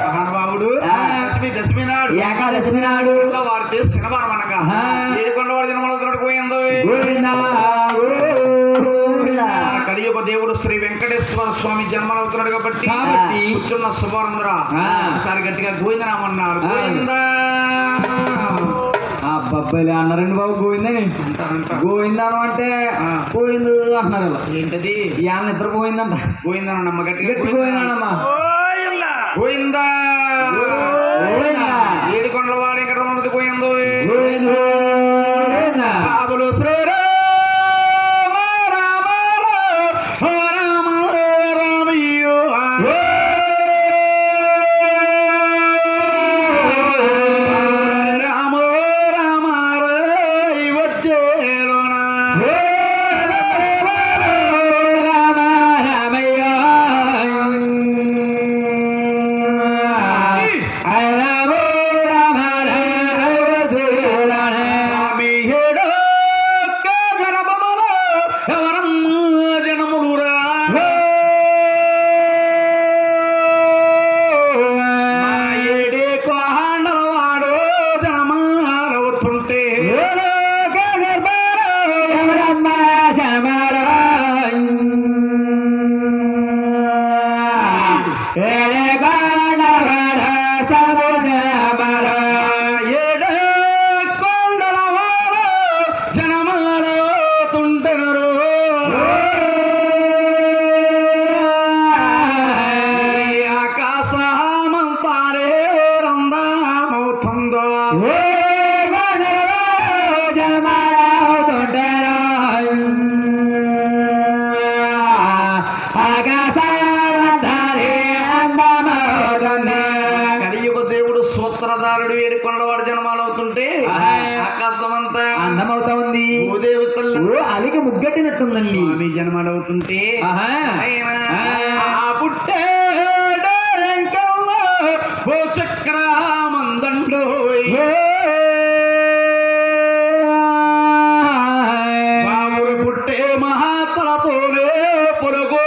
మహానుభావుడు దశమి నాడు ఏకాదశమి నాడు వారితే శనివారం అనగా ఏడుకొండ వారి జన్మలవుతున్నాడు పోయిందో కలియుగ దేవుడు శ్రీ వెంకటేశ్వర స్వామి జన్మలవుతున్నాడు కాబట్టి కూర్చున్న శుభారంధ్ర ఒకసారి గట్టిగా గోవిందనామన్నారు. గోవిందా అబ్బాయిలే అన్నారండి బాబు గోవిందని గోవిందాను అంటే పోయింది అంటున్నారు. ఏంటది ఇవాళ నిద్ర పోయిందంట. గోవిందానమ్మ గట్టిగా పోయిందమ్మా గోవిందా ఏడుకొండల వాడు ఎక్కడ ఉన్నది పోయిందో బాబులు శ్రీరామ రామ రామ రామయ్యో రామ రామ వచ్చేలోనా సూత్రధారుడు ఏడుకొండవాడు జన్మాలవుతుంటే ఆకాశమంతా అందమవుతా ఉంది. భూదేవి తల్లి అలిగి ముగ్గట్టినట్టుందండి. మీ జన్మాలవుతుంటే పుట్టే చక్రమందండో బాబులు పుట్టే మహాతలతోనే పొరుగో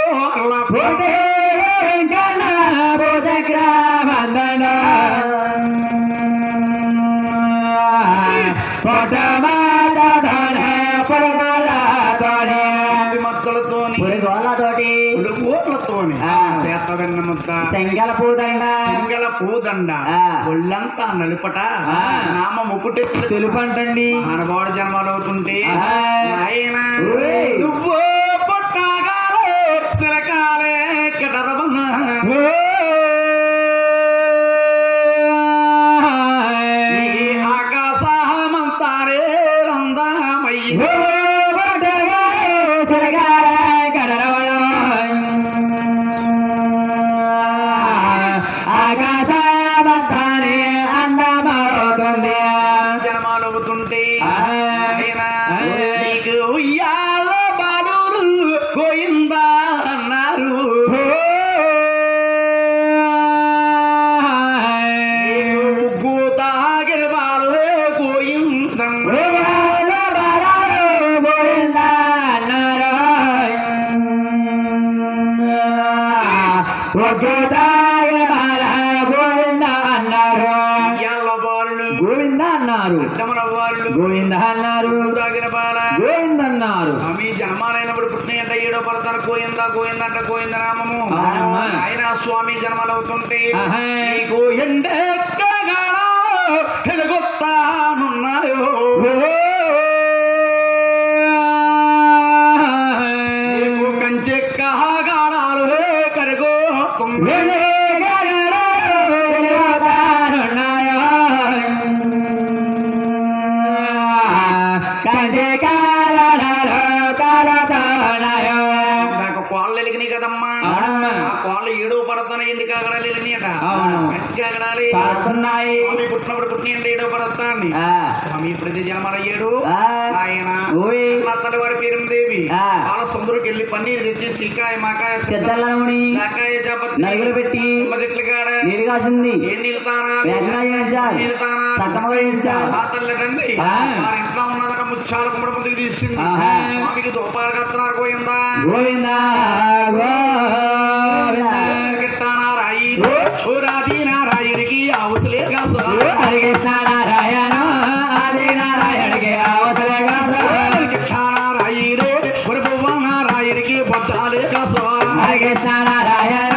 చెంగల పూదండ ఒళ్ళంతా నలుపట నామ ముకుటే తెలుపంటండి. మానవాడు జన్మాలు అవుతుంటే ఆయన నువ్వు పొట్టగాలే చిరకాలే కటరవన్న ఆకాశమంతారే రందామయ్య జన్మాలవుతుంటే నీకు ఉయ్యాల బాలురు పోయిందా అన్నారు. తాగిన బాలురే పోయిందన్నారు. గోవింద అన్నారు. గోవింద అన్నారు. తాగిన బాల గోవింద అన్నారు. మీ జన్మాలైనప్పుడు పుట్టినంట ఏడో పడతారు గోవింద గోవిందంట గోవింద నామము. ఆయన స్వామి జన్మలవుతుంటే నీకు ఎండెక్కగానున్నాయో నీకు కంచెక్కగాడాలు కరిగోతుంది. కోళ్ళు ఎలిగినాయి కదమ్మా, ఆ కోళ్ళు ఏడో పడతాన ఎండి కాగడాలి ఎలిగినాయట. కాగడాలి పుట్టినప్పుడు పుట్టినండి ఏడో పడతాన్ని స్వామి ఇప్పుడు జన్మల ఏడు. ఆయన నా తల్లి వారి పేరు దేవి వాళ్ళ సొందరికి వెళ్ళి పన్నీరు తెచ్చి సికాయ మాకాయ కాకాయ నలుగురు పెట్టి చెట్లు కాడ నీరు కాసింది. ఏం నీళ్ళతానా ఆ తల్లిటండి వారి ఇంట్లో ఉన్నదట ముచ్చాల కుమ్మడి ముందుకు తీసింది. స్వామికి దూపాలు కత్తనారు పోయిందా. కాసు కృష్ణ నారాయణ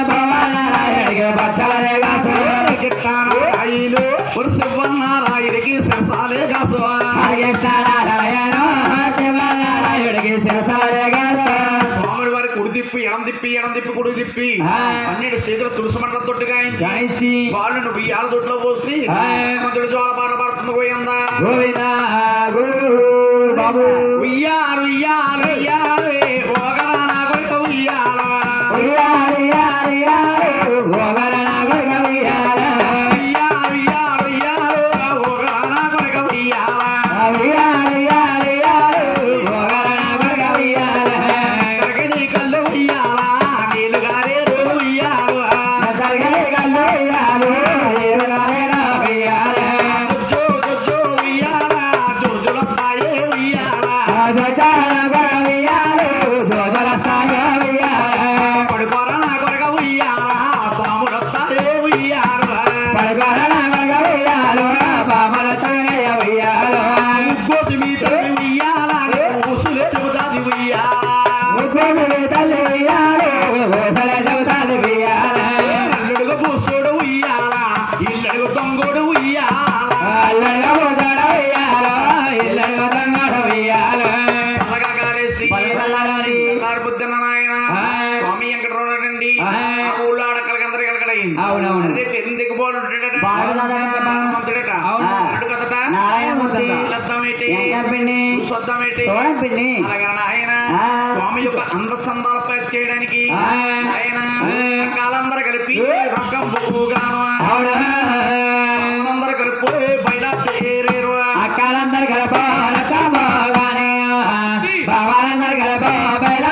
భవనారాయణకి బచ్చలే కాసు గిట్టానారాయణు శివనారాయణకి సరసాలే కాసు కృష్ణ నారాయణ శివనారాయణకి శిరసాలే కాసు స్వామి వారికి కుడి తిప్పి ఎడం తిప్పి ఎడం తిప్పి కుడి తిప్పి 12 చేతులు తులసి మండలం తొట్టు గాయించి వాళ్ళను బియ్యాల దొడ్లో పోసి మందుడు జ్వాల బాట పడుతుంది పోయిందా బాబు ఉయ్యాలు ఉయ్యాలు ఉయ్యాలు ఓగరానా కొడుక ఉయ్యాల ఓగరణ కొడుక ఉయ్యాల ఉయ్యాలు ఉయ్యాలు ఉయ్యాలు ఓగరానా కొడుక ఉయ్యాల ఓగరణ కొడుక ఉయ్యాల తరగని కళ్ళు ఉయ్యాల నీళ్ళు గారేరు ఉయ్యాలు తరగని కళ్ళు ఉయ్యాలు నీళ్ళు గారేరు ఉయ్యాల జో జో ఉయ్యాల జోజులొస్తాయే ఉయ్యాల పడుకోరనా కొరక ఉయ్యాల స్వాములొస్తాయే ఉయ్యాల ముగ్గోసి మీ తల్లి ఉయ్యాల ఊసులే చెబుతాది ఉయ్యాల అల్లుడుగు పూసుడు ఉయ్యాల ఇల్లడుగు దొంగోడు ఉయ్యాల అలాగా కాలేసి బుద్ధన్న నాయన స్వామి వెంకటరావునండి ఊళ్ళో ఆడకలకి అందరికి కలకడైంది అవునవును. రేపు ఎందుకు బాగుంటాడట బాగున్నాడట. అవును. కదట నారాయణమూర్తి. వద్దామేటి ఎంకపిండి. చూసొద్దామేటి చూడండి. అలాగా నాయన స్వామి యొక్క అందసందాలు ప్యాక్ చేయడానికి ఆయన కాలందరూ కలిపి రొక్కం బొగ్గుగాను అందరూ కలిపి బయట పేరేరు అక్కలందరు కలపాలే బావాలందరు కలపాలేరు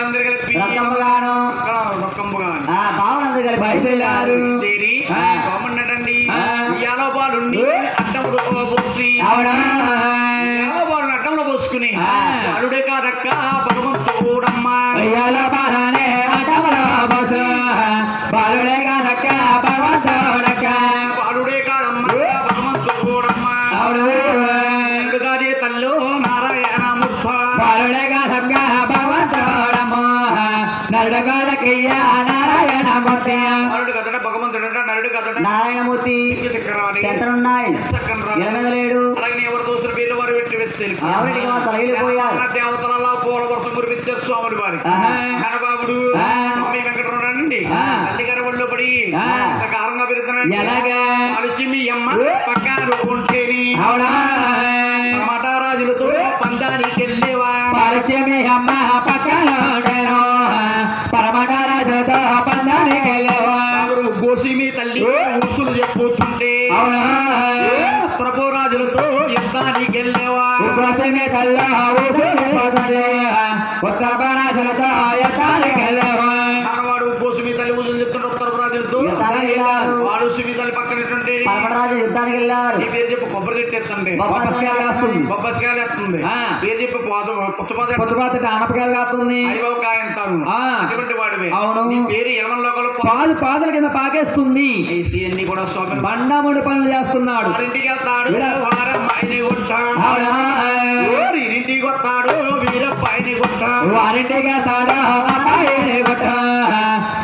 అందరు కలిపి రకంగాను రొక్కంబుగాను బావులందరు కలిపి బయలుదేరారు తేరి బాగున్నటండి ఉయ్యాలో పాలుండి అడ్డంలో పోసి ఉయ్యాలో పాలు అడ్డంలో పోసుకుని పాలుడే కాదక్క భగవంతుడమ్మా ఉయ్యాలో బాలనే అటమలో బస్సు బాలుడే కాదక్క భగవంతుడక్క పాలుడే కాదమ్మా భగవంతుడమ్మా కాదే తల్లు నారాయణ ముప్ప బాలుడే కాదక్క భగవంతుడమ్మో నరుడు కాదకయ్య నారాయణమూర్తి నరుడు కదట భగవంతుడట నరుడు కదట నారాయణమూర్తి చక్రాలు చెత్తలున్నాయి ఎలమెదలేడు అలాగే ఎవరు దోసిన పేర్లు వారు పెట్టి వేసి ఎవరికి తొలగిపోయారు దేవతలలో పూల వర్షం కురిపించారు స్వాములు వారి ఘనబాబుడు స్వామి వెంకటరావునండి తల్లిగారి ఒళ్ళో పడి కారంగా పెరుగుతున్నాడు ఎలాగా అలిచి మీ అమ్మ పక్కారు ఉంటేని అవునా మఠారాజులతో పందానికి వెళ్ళేవా పరిచయమే అమ్మ పక్కన పరమటారాజుతో పందానికి వెళ్ళేవా గోసి మీ తల్లి ఉసులు చెప్పుతుంటే అవునా ఉత్తరపోరాజులతో యుద్ధానికి వెళ్ళేవా కోసమే కల్లా ఉత్తర పరాజులతో యథానికి వెళ్ళేవా వాడు గోసి మీ తల్లి ఉసులు చెప్తుంటే ఉత్తరపోరాజులతో వాడు సుమి తల్లి పక్కనటువంటి పరమరాజు యుద్ధానికి వెళ్ళారు ఈ పేరు చెప్పి కొబ్బరి చెట్టు ఎత్తండి బొబ్బస్కాయలు ఎత్తుంది పేరు చెప్పి పుచ్చపాత ఆనపకాయలు కాస్తుంది కాయ అంటాను అటువంటి వాడివే అవును. నీ పేరు ఎలమల లోకలు పాలు పాదల కింద పాకేస్తుంది అన్ని కూడా స్వామి బండాముడి పనులు చేస్తున్నాడు వారింటికి వెళ్తాడు వారమ్మాయిని కొట్టాడు అవునా ఇంటికి వస్తాడు వీరప్పాయిని కొట్టాడు వారింటికి వస్తాడు అమ్మాయిని కొట్ట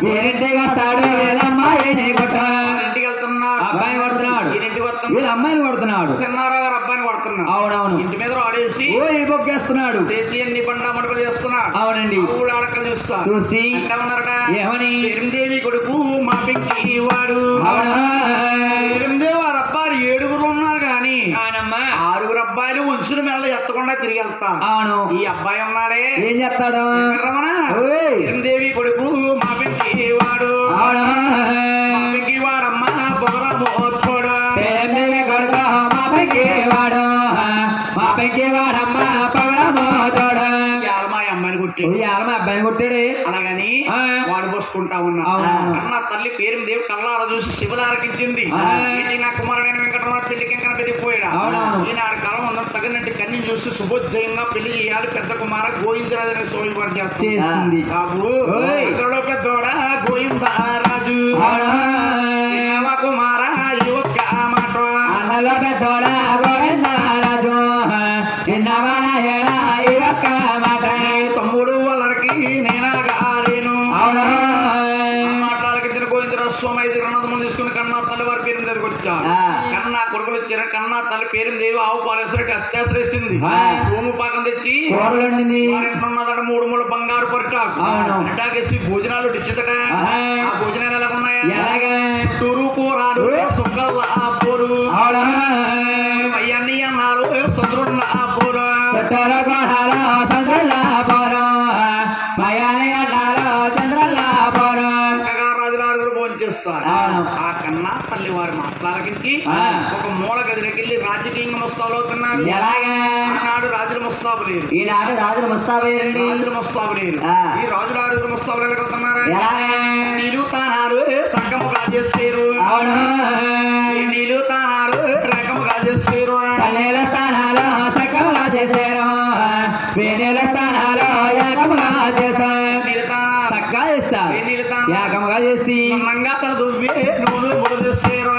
వీరింటికి వస్తాడు వీళ్ళమ్మాయిని కొట్ట ఇంటికి వెళ్తున్నా అబ్బాయిని కొడుతున్నాడు ఇంటికి వస్తున్నా వీళ్ళ అమ్మాయిని కొడుతున్నాడు చిన్నారావు గారు అబ్బాయిని కొడుతున్నాడు అవునవును ఇంటి మీద ఆడేసి ఓ ఈ బొగ్గేస్తున్నాడు చేసి అన్ని బండా మడుపులు చేస్తున్నాడు అవునండి ఊళ్ళో ఆడకలు చూస్తా చూసి అంటే ఉన్నారట ఏమని పెరిందేవి కొడుకు మా పెంకి వాడు అవునా పెరిందేవి వారి అబ్బాయి 7 ఉన్నారు కానీ అవునమ్మా 6 అబ్బాయిలు ఉంచుని మెల్ల ఎత్తకుండా తిరిగి వెళ్తా అవును ఈ అబ్బాయి ఉన్నాడే ఏం చెప్తాడు రమణ ఓయ్. పెరిందేవి కొడుకు మా పెంకి వాడు అవునా మా పెంకి వాడమ్మ బొగరమోత్తుడు పేరు కొడుకు మా పెంకి వాడు మా పెంకి వాడమ్మ పగలమోతోడు మా అమ్మాయిని కుట్టి మా అబ్బాయిని కొట్టాడు అలాగని వాడు పోసుకుంటా ఉన్నా అవును. అన్న తల్లి పేరు దేవు కల్లార చూసి శివలారకించింది ఏంటి నా కుమారుడైన వెంకటరమణ పెళ్లికి ఇంకా పెరిగిపోయాడు అవునవును. ఈనాడు కాలం అందరూ తగినట్టు కన్ని చూసి శుభోదయంగా పెళ్లి చేయాలి పెద్ద కుమార గోవిందరాజు సోయి వారు చేస్తుంది. బాబు ఓయ్. ఇతరులో పెద్దోడా గోవిందరాజు చిన్నవ కుమార ఈ ఒక్క మాట అన్నలో పెద్దోడా గోవిందరాజు చిన్నవాడ ఈ ఒక్క మాట తమ్ముడు వాళ్ళకి నేనగాలేను అవునా మాట్లాడకించిన గోవిందరావు స్వామి 5 గ్రంథములు తీసుకుని కన్నా తల్లి వారి పేరు దగ్గరికి వచ్చారు కన్నా కొడుకులు వచ్చారు కన్నా తల్లి పేరు దేవి ఆవు పాలేసరికి అత్యాసరేసింది భూమి పాకం తెచ్చి ఉన్నదట 3 మూల బంగారు పరిటాకు పరిటాకేసి భోజనాలు డిచ్చితట ఆ భోజనాలు ఎలా ఉన్నాయా చుట్టూరు కూరాలు సుక్కల ఆపోరు అయ్యన్ని అన్నారు చంద్రుడు ఆపోరు రాజులారు భోజనం చేస్తారు ఆ కన్నా తల్లి వారి మాట్లాడకి ఒక మూల గదిలోకి వెళ్ళి రాజకీయంగా ముస్తాబులు అవుతున్నారు ఆనాడు రాజుల ముస్తాబు లేరు ఈనాడు రాజుల ముస్తాబు రాజుల ముస్తాబు లేరు ఈ రాజులారు ముస్తాబులు ఎలాగవుతున్నారు నీళ్ళు తానారు సక్కము కాజేస్తారు నీళ్ళు తానారు రకము కాజేస్తారు స్థానాలు సక్కముగా చేశారు వేరేల స్థానాలు యాగముగా చేశారు చక్కగా చేస్తారు యాగముగా చేసి తల దువ్వి నూనె ముడులేస్తారు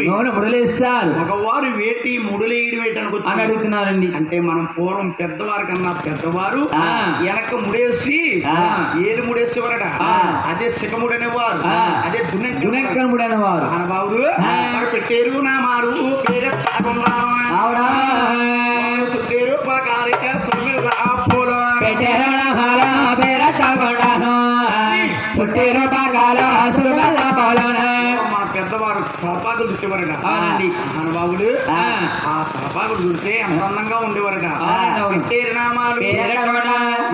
నూనె ముడులేస్తారు మగవారు వేటి ముడులేయడం వేటి అని అడుగుతున్నారండి అంటే మనం పూర్వం పెద్దవారి కన్నా పెద్దవారు వెనక ముడేసి ఏలు ముడేసేవారట అదే సికముడు అనేవారు అదే దునెక్కముడు అనేవారు బాబు పెట్టేరు నా మారు పేరు కాలిక సొమ్మిలు పెట్టేరు చుట్టేరు బాగాలో మన పెద్దవారు తలపాకులు చుట్టేవారట మహానుభావుడు ఆ తలపాకులు చుడితే ఎంత అందంగా ఉండేవారట పెట్టేరు నామాలు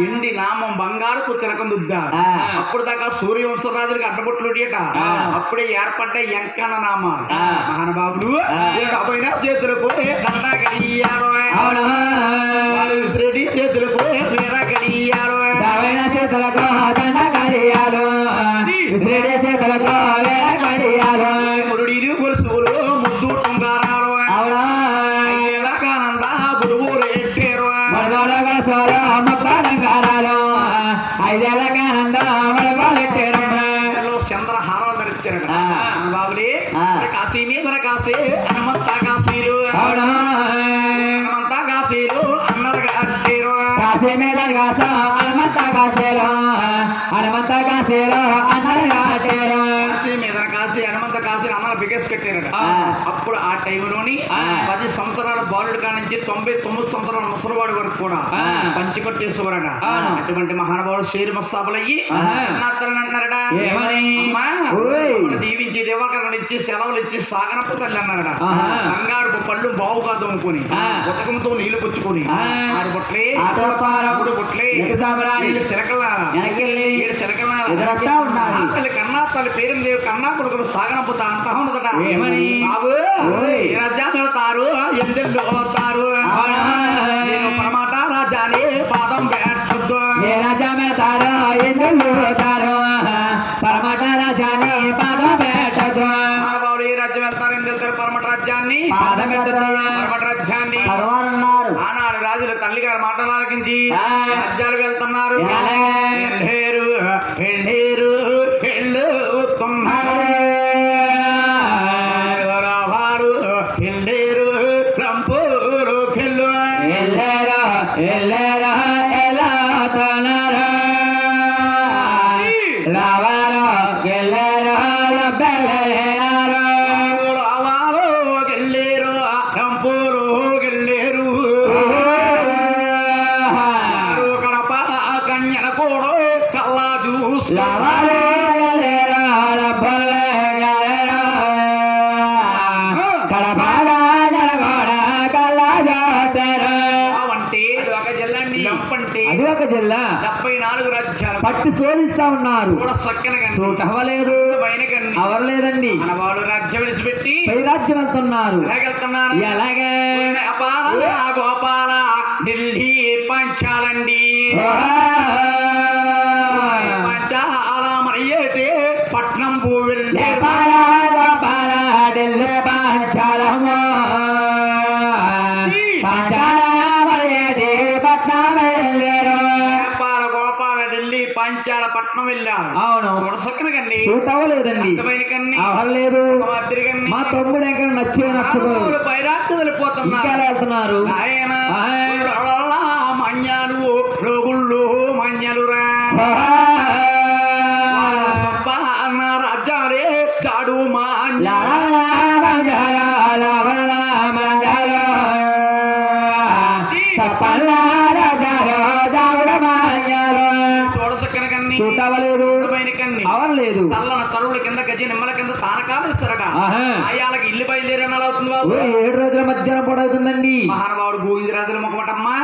ఎండి నామం బంగారు తిలకం దుద్దారు అప్పుడు దాకా సూర్యవంశరాజులకి అడ్డబొట్లు అప్పుడే ఏర్పడ్డ ఎంకన్న నామాలు మహానుభావుడు పోయినా చేతులకు దండ గడియారు రెడ్డి చేతులకు వేర గడియారు చేతులకు దండ గడియాలు చేతులకు వేర గడియాలు మురుడీలు గొలుసులు ముద్దు టుంగారాలు ఎలాగానంద గురువు రెట్టారు చంద్రహారాలు ధరించారు బాబులే కాశీ మీద కాశీ హనుమంతా కాశీలు హనుమంతా కాశీలు అన్నారు కట్టారు కాశీ మీద కాశ హనుమంతా కాశీలు హనుమంతా కాశీలు అన్నారు కట్టారు కాశీ మీద కాశీ హనుమంత కాశీ అన్నారు బిగెస్ కట్టారట అప్పుడు ఆ టైంలోని 10 సంవత్సరాల బాలుడు కానించి 99 సంవత్సరాల ముసలివాడి వరకు కూడా పంచి కొట్టేసేవారట అటువంటి మహానుభావుడు షేరు మస్తాబులయ్యి అంటున్నారట దీవించి దేవకరణ ఇచ్చి సెలవులు ఇచ్చి సాగనప్పు తల్లి అన్నారట బంగారు పళ్ళు బావుగా దొమ్ముకొని ఉతకంతో నీళ్లు పుచ్చుకొని 6 బొట్లే 3 బొట్లే 7 చిలకల 7 చిలకల కన్నా తల్లి పేరు దేవు కన్నా కొడుకులు సాగనప్పుతా అంటా ఉన్నదట బాబు రాజ్యాన్ని వెళ్తారు ఎందుకు అవుతారు నేను పరమాట రాజాని పాదం పెట్టొద్దు రాజా వెళ్తారు ఎందుకు అవుతారు పరమాట రాజాని పాదం పెట్టొద్దు బాబు ఏ రాజ్యం వెళ్తారు ఎందుకు వెళ్తారు పరమట రాజ్యాన్ని పరమట రాజ్యాన్ని ఆనాడు రాజులు తల్లి గారు మాటలు ఆలకించి రాజ్యాలు వెళ్తున్నారు వెళ్ళేరు వెళ్ళుతున్నారు రావారు వెళ్ళేరు రంపూరు కెళ్ళు ఎల్లరా ఎలా తనరా రావారో గెల్లరా బెల్లరా రావారో గెల్లేరు రంపూరు గెల్లేరు కడప కన్యన కూడా కల్లా జ్యూస్ అది ఒక జిల్లా 74 రాజ్యాలు పట్టి శోధిస్తా ఉన్నారు చోటు అవ్వలేదు అవ్వలేదండి వాళ్ళు రాజ్యం విడిచిపెట్టి పై రాజ్యం వెళ్తున్నారు ఎలాగే గోపాల ఢిల్లీ పంచాలండి పంచాలమయ్యేటే పట్నం పూ వెళ్ళే గోపాల ఢిల్లీ పంచాలము పంచాల పట్నం వెళ్ళాను అవును సక్కనకండి సూట్ అవ్వలేదండి అవ్వలేదు మా తమ్ముడు ఎక్కడ నచ్చకపోయారు బైరాత్తు వెళ్ళిపోతున్నారు వెళ్తున్నారు ఆయన మన్యాలు రోగుళ్ళు మాన్యలురా రాజారే చాడు మాన్య అవలేదు తల్లన తరువుల కింద గజ నిమ్మల కింద తానకాలు ఇస్తారట ఆయాలకి ఇల్లు బయలుదేరి అవుతుంది బాబు 7 రోజుల మధ్యాహ్నం పడవుతుందండి మహానుభావుడు గోవిందరాజుల ముఖమటమ్మా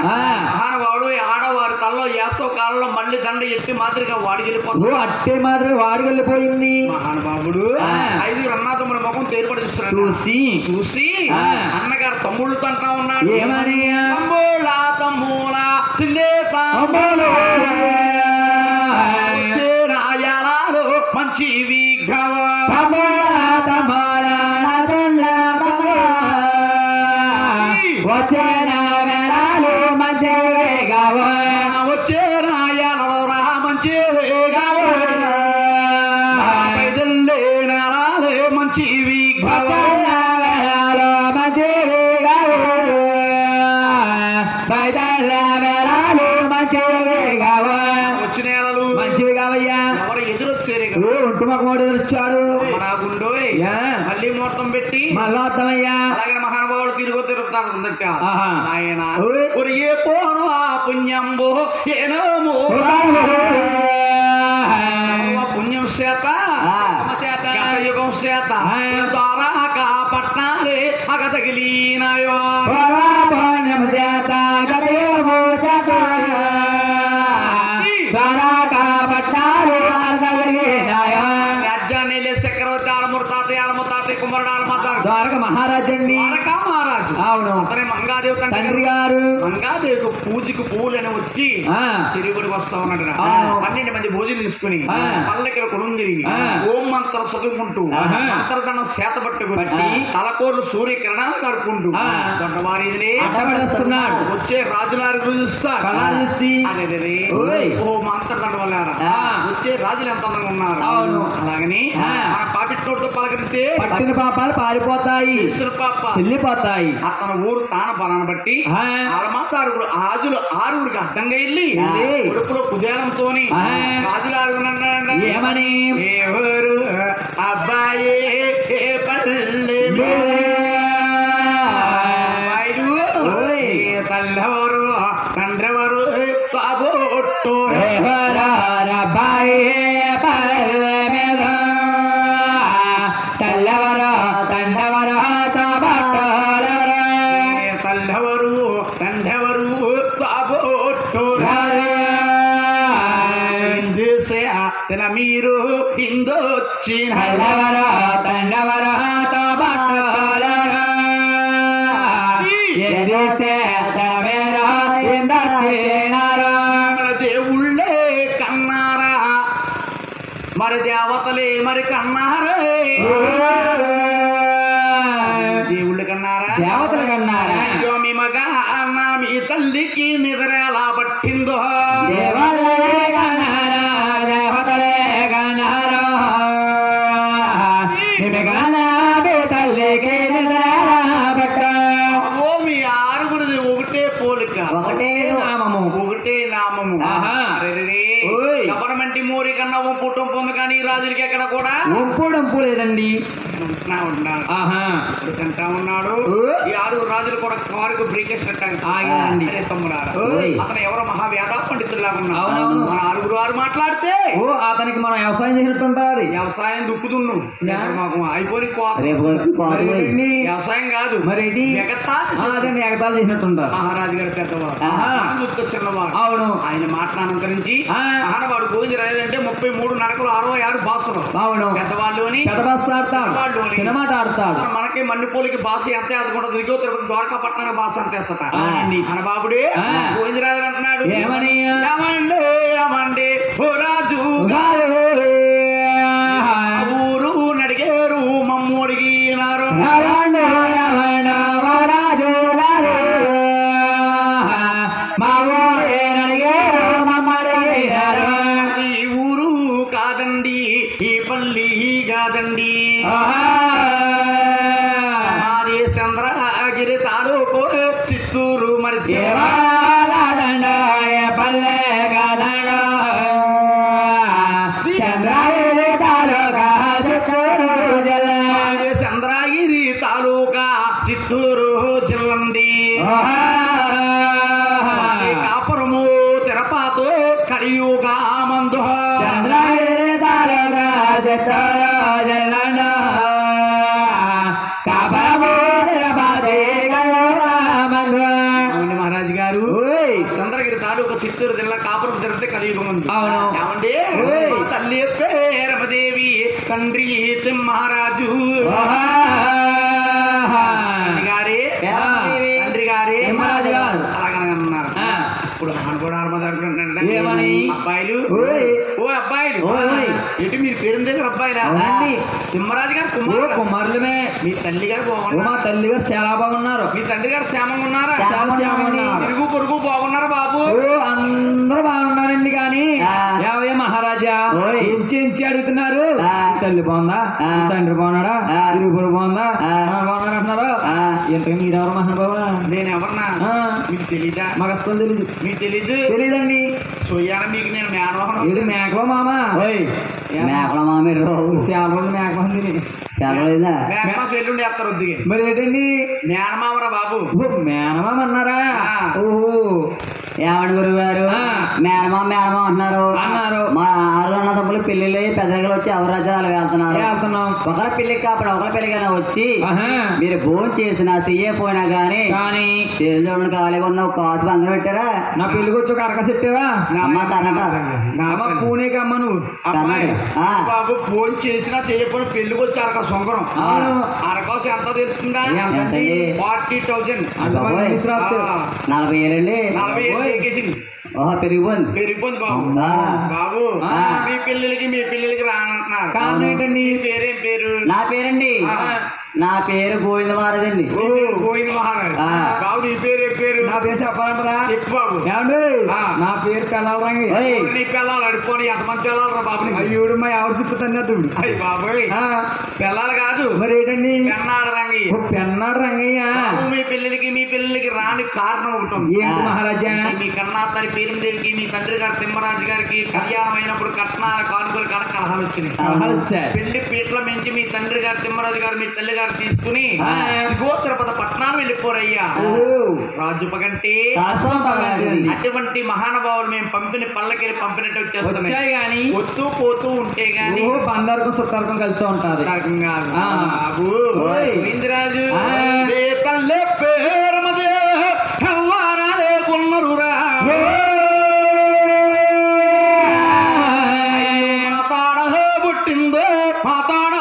మహానుభావుడు ఆడవారి తల్లో యాసవ కాలంలో మళ్ళీ దండ ఎట్టి మాదిరిగా వాడికి వెళ్ళిపోతుంది అట్టే మాదిరి వాడికి వెళ్ళిపోయింది మహానుభావుడు 5 అన్నాతమ్ముల ముఖం తేలిపడి చూస్తున్నాడు చూసి అన్నగారు తమ్ముళ్ళతో అంటా ఉన్నాడు ఏమని తమ్ముల మంచి వచ్చాడు మళ్ళీ ముహూర్తం పెట్టి మళ్ళీ అలాగే మహానుభావుడు తిరుగుతాడు ఆయన ఒరిగే పోను ఆ పుణ్యంబో ఏనోమో పుణ్యం చేత యుగం చేత ద్వారా పట్నాలే అగ తగిలినాయో ద్వారక మహారాజు అండి మహారాజు అవును అతనే మంగాదేవి తండ్రి గారు మంగాదేవికి పూజకు పూలని వచ్చి సిరిగుడికి వస్తా ఉన్నాడు 12 మంది భోజనం తీసుకుని పల్లెకి కొనుందిరి ఓం మంత్రం చదువుకుంటూ మంత్రదండం చేత పట్టుకుని తలకోర్లు సూర్యకిరణాలు కడుక్కుంటూ దొడ్డవారి వచ్చే రాజులారి చూస్తాడు ఓ మంత్రదండం వల్ల వచ్చే రాజులు ఎంత అందంగా ఉన్నారు అలాగని మన పాపిట్నోడితో పలకరిస్తే పట్టిన పాపాలు పారిపోతాయి వెళ్ళిపోతాయి అతను ఊరు తాన బలాన్ని బట్టి ఆలమాతారుగుడు ఆజులు 6 అడ్డంగా వెళ్ళి ఉడుపులో కుదేలంతో రాజులు 6 ఏమని ఎవరు అబ్బాయే పల్లె తల్లెవరు తండ్రెవరు కాబోట్టు మీరు హిందొచ్చిన దేవుళ్ళే కన్నారా మరి దేవతలే మరి కన్నారా దేవుళ్ళు కన్నారా దేవతలు కన్నారా అయ్యో మీ మగ అన్న మీ తల్లికి నిద్ర ఎలా పట్టిందో గవర్నమెంట్ మోరి కన్నా ఒప్పుటం పొందు కానీ రాజులకి ఎక్కడ కూడా ఒప్పుడంపు లేదండి తింటా ఉన్నాడు ఈ 6 రాజులు కూడా కారుకు బ్రేక్ వేసినట్టు అతను ఎవరో మహావేదా పండితుల్లాగా ఉన్నాడు మన 6 మాట్లాడితే అతనికి మనం వ్యవసాయం చేసినట్టుంటారు వ్యవసాయం దుక్కుతున్నాం అయిపోయి వ్యవసాయం కాదు మరి ఎగతాలు చేసినట్టుంటారు మహారాజు గారు పెద్దవాడు చిన్నవాడు అవును ఆయన మాట్లాడంతరించి మహానవాడు గోవిందరాజు అంటే 33 నడకలు 66 భాషలు అవును పెద్దవాళ్ళుని సినిమా ఆడతాడు మనకి మన్నిపోలికి భాష ఎంత అనుకుంటుంది దిగువ తిరుపతి ద్వారకా పట్టణానికి భాష అంతే మన బాబుడే గోవిందరాజు అంటున్నాడు ఏమని ఏమండి ఏమండి ఓ రాజు ఊరు నడిగేరు మమ్ము అడిగినారు ఈ ఊరు కాదండి ఈ పల్లి కాదండి మాది చంద్రగిరి తాలూకు చిత్తూరు మరి పల్లె కాదండ కలియుగా మందు మహారాజు గారు చంద్రగిరి తాలూకా చిత్తూరు జిల్లా కాపురం జరిగితే కలియుగం ఉంది. ఏమండి మా తల్లి పేరమదేవి తండ్రి మహారాజు గారే తండ్రి గారే అలాగనన్నారు. ఇప్పుడు మనం కూడా అనుకుంటుంటే అబ్బాయిలు ఓ అబ్బాయిలు ఏంటి మీరు పేరు దగ్గర అబ్బాయిలా సింహరాజు గారు కుమారులమే. మీ తల్లి గారు బాగున్నారు. మా తల్లి గారు చాలా బాగున్నారు. మీ తండ్రి గారు క్షేమంగా ఉన్నారా? ఇరుగు పొరుగు బాగున్నారా బాబు? అందరూ బాగున్నారండి. కానీ యావయ్య మహారాజా ఎంచి అడుగుతున్నారు. తల్లి బాగుందా? తండ్రి బాగున్నాడా? ఇరుగు పొరుగు బాగుందా? బాగున్నారు అంటున్నారు. ఎంతగా మీరెవరు మహానుభావా? నేను ఎవరన్నా మీకు తెలీదా? మాకు అసలు తెలీదు. మీకు తెలీదు? తెలీదండి. సొయ్యాన మీకు నేను మేనవాహనం. ఇది మేకలో మామ. మేకలో మామ చాలా రోజులు మేకమామ ఎల్లుండి వేస్తారు వద్దుగా. మరి ఏంటండి మేనమామరా బాబు? మేనమామ అన్నారా? ఓహో ఏమండి గురువు గారు మేనమామ అంటున్నారు. మా ఆరు అన్న తమ్ములు పెళ్లిళ్ళు పెద్దలు వచ్చి ఎవరి రాజ్యాలు వెళ్తున్నాం. ఒకరి పెళ్లికి కాకుండా ఒకరి పెళ్లికైనా వచ్చి మీరు భోజనం చేసినా చెయ్యపోయినా గానీ చూడండి ఖాళీగా ఉన్న కాసు అందరూ పెట్టారా? నా పెళ్లికి వచ్చి ఒక అరక చెప్పావా? అమ్మ కర్ణాటక పూణేకి అమ్మ నువ్వు బాబు ఫోన్ చేసినా చేయకపోయినా పెళ్లికి వచ్చి అరక సొంకరం. అరకోసం ఎంత తెలుస్తుందా? 40,000. 40,000 అండి. 40,000 ఎక్కేసింది. పెరిగిపోయింది బాబు. బాబు మీ పిల్లలకి రానంటున్నారు. కారణం ఏంటండి? పేరేం పేరు? నా పేరండి నా పేరు గోవింద మహారాజ్ అండి. గోవింద మహారాజ్ బాబు. నీ పేరు పేరు? నా పేరు చెప్పాలంటారా? చెప్పు బాబు. నా పేరు పెళ్ళాలి. నీ పిల్లలు అడుపుకొని ఎంతమంది పిల్లలు రా బాబు? అయ్యూడు మా ఎవరు తిప్పుతాను అతడు. అయ్యి బాబోయ్ పిల్లలు కాదు మరి ఏంటండి? పెన్నాడు రంగయ్య. పెన్నాడు రంగయ్య. మీ పిల్లలకి రాని కారణం ఒకటి ఉంది. ఏంటి మహారాజా? మీ కన్నాతల్లి పేరుదేవికి మీ తండ్రి గారు తిమ్మరాజు గారికి కళ్యాణం అయినప్పుడు కట్నాల కానుకలు కనుక కలహాలు వచ్చినాయి. పెళ్లి పీటల మించి మీ తండ్రి గారు తిమ్మరాజు గారు మీ తల్లి గారు తీసుకుని తిరుపతి పట్టణాలు వెళ్ళిపోరయ్యా. రాజుపగంటే అటువంటి మహానుభావులు మేము పంపిన పల్లకెళ్ళి పంపినట్టు వచ్చేస్తున్నాయి. గానీ వస్తూ పోతూ ఉంటే గానీ అందరికీ సుఖార్థం కలుస్తూ ఉంటారు. బాబు గోవిందరాజు తల్లి పేరమదే కొన్నరురా మాతాడ పుట్టిందో మాతాడ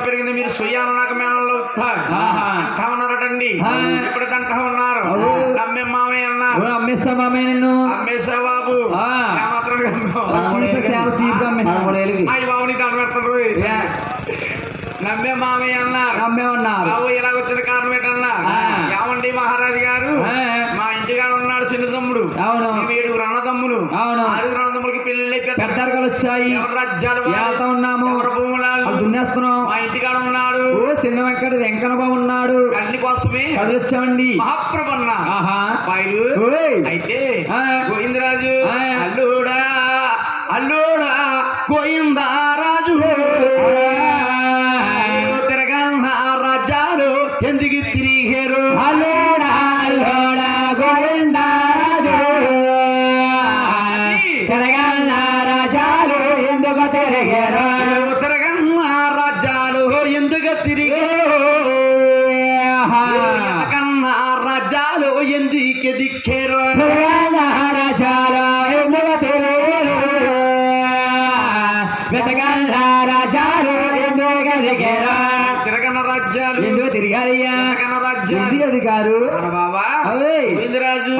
పెరిగిందో మీరు సుయ్యాల నాకు మేనల్లో అంటా ఉన్నారటండి. ఇప్పుడు అంటా ఉన్నారు. నమ్మే మామయ్య అన్నారు. అమ్మేసా మామయ్య అమ్మేసా బాబు. బాబుని దాని పెడతారు. నమ్మే మామయ్య అన్నారు. బాబు ఇలా వచ్చిన కారణం ఏంటన్నా? ఏమండి మహారాజు గారు మా ఇంటికాడ ఉన్నాడు చిన్న తమ్ముడు. అవును 7 అన్నదమ్ములు. అవును 6 అన్నదమ్ములకి పెళ్లి పెద్దలు వచ్చాయి. ఎవరి రాజ్యాలు ఉన్నాము. ఎవరి భూములు దున్నేస్తున్నాం. మా ఇంటికాడ ఉన్నాడు చిన్న వెంకట వెంకన్న బాబు ఉన్నాడు. అన్ని కోసమే వచ్చామండి. మహాప్రభన్న అబ్బాయిలు. అయితే గోవిందరాజు అల్లుడా గోవిందరాజు తిరగన్న రాజ్యాలు ఎందుకు తిరిగారు? అల్లుడా గోవిందరాజు తిరగన్న రాజ్యాలు ఎందుకు తిరిగారు? తిరగన్న రాజ్యాలు ఎందుకు తిరిగారు? కన్నా రాజ్యాలు ఎందుకు దిక్కారు? రాజ్యాలు ఎందుకు తిరిగారు? వెతగన్న రాజ్యాలు ఎందుకు దిగారు? తిరగన్న రాజ్యాలు ఎందుకు తిరిగారయ్యా? రాజ్యాలు అధికారు బాబా గోవిందరాజు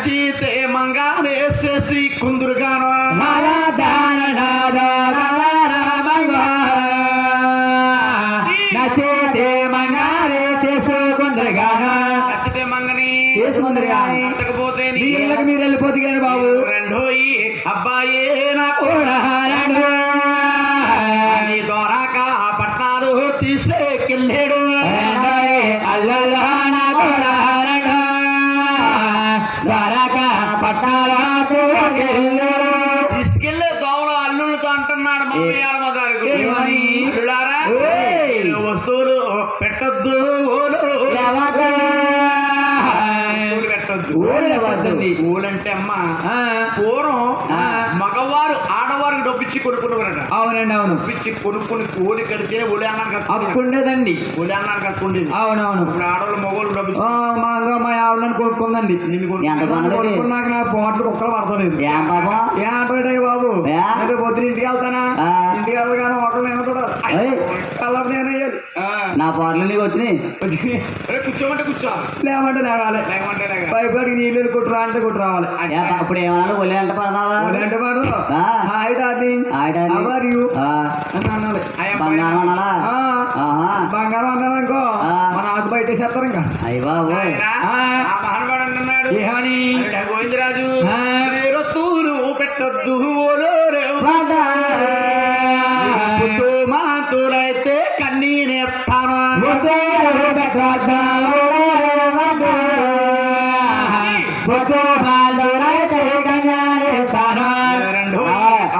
చీతే మంగానే చేసి కుందురుగాను నచ్చితే మంగానే చేసుకుందరుగాను. నచ్చితే మంగని చేసుకుందరుగాని అంతకపోతే మీరు వెళ్ళిపోతే కానీ బాబు రెండోయి అబ్బాయి నా కూడా నీ ద్వారాక పట్నాలు తీసుకెళ్ళాడు. అల్లలా నా కూడా ద్వారాక ఏమని? వస్తువులు పెట్టద్దు పెట్టద్దు ఊలంటే అమ్మ పూర్వం మగవారు ఆడవారికి డబ్బిచ్చి కొనుక్కునేవారట. అవునండి, అవును. డబ్బిచ్చి కొనుక్కుని కోడి కడితే ఒలి అన్నాను కట్టుకుండేదండి. ఒలి అన్నాను కట్టుకుండేది. అవునవును. ఇప్పుడు ఆడవాళ్ళు మగవాళ్ళు డబ్బిచ్చి మా ఆవిడని కొనుక్కుందండి. కొనుక్కున్నాక నా పోట్లు కుక్కలు పడతలేదు. ఏంటంటే బాబు అంటే పొద్దున ఇంటికి వెళ్తానా, ఇంటికి వెళ్ళగానే హోటల్ నేను చూడాలి. కళ్ళప్పుడు నేను వేయాలి. నా పాటలు నీకు వచ్చినాయి. కూర్చోమంటే కూర్చోవాలి, లేమంటే లేవాలి. లేకపోతే పైపడికి నీళ్ళు కొట్టు అంటే కొట్టు రావాలి. అప్పుడు ఏమన్నా ఒలి అంటే పడతావా? అంటే పడదు. Hi darling, how are you అని అనాలి. బంగారం అనాలా? బంగారం అన్నాను అనుకో మన ఆకు బయట వేసేస్తారు. ఇంకా అయ్య బాబు మహానుభావుడు అంటున్నాడు ఏమని? గోవిందరాజు రొత్తులు పెట్టొద్దు మాతులైతే కన్నీనేస్తాను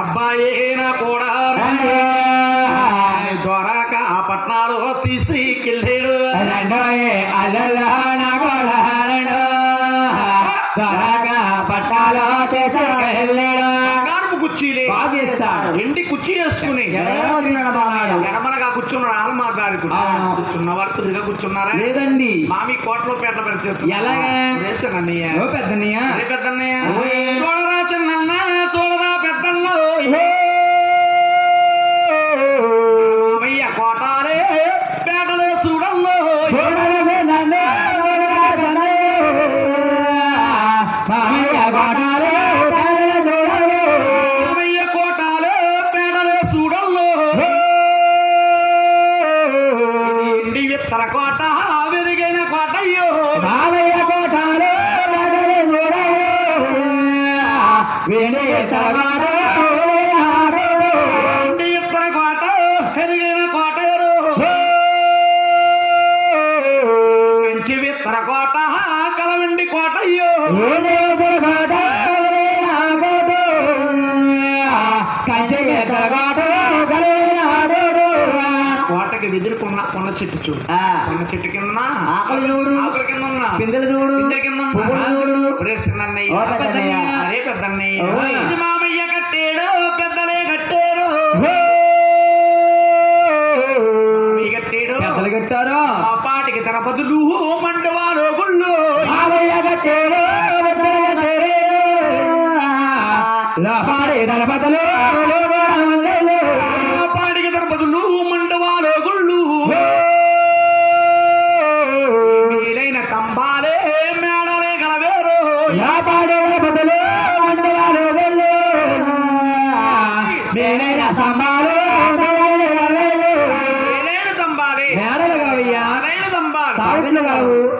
అబ్బాయినా కూడా ద్వారక ఆ పట్నాలు తీసుకెళ్ళాడు. కుర్చీలే ఎండి కుర్చీ వేసుకుని ఎడమనగా కూర్చున్నాడు. ఆలమాదారికి కూర్చున్న వారు తిరిగా కూర్చున్నారా? లేదండి. మామి కోటలో పేట పెడితే ఎలాగా వేసానన్నయ్య పెద్దన్నయ్య పెద్దన్నయ్య చూడరా చిన్న చూడరా పెద్దల్లో కోటాలే పేటలే చూడల్లో కోటాలే పేటలే చూడల్లో ఇండి విత్తర కోట వెరిగైన కోటయ్యో కోట కలవండి కోటయ్యో కోటకి వెదురుకున్న కొన్న చెట్టు చూడు. కొన్న చెట్టు కింద ఆకలి చూడు, ఆకుల కింద ఉన్నా పిందెలు చూడు, పిందెల కింద అరే పెద్దన్నయ్య ఇది మామయ్య కట్టాడు పెద్దలే కట్టారు పెద్దలు కట్టారు. ఆ పాటికి తన బదులు మండవాలో గుళ్ళు పాటికి తన బదులు మండవాలో గుళ్ళు వీలైన కంబాలే మేడలే గలవేరు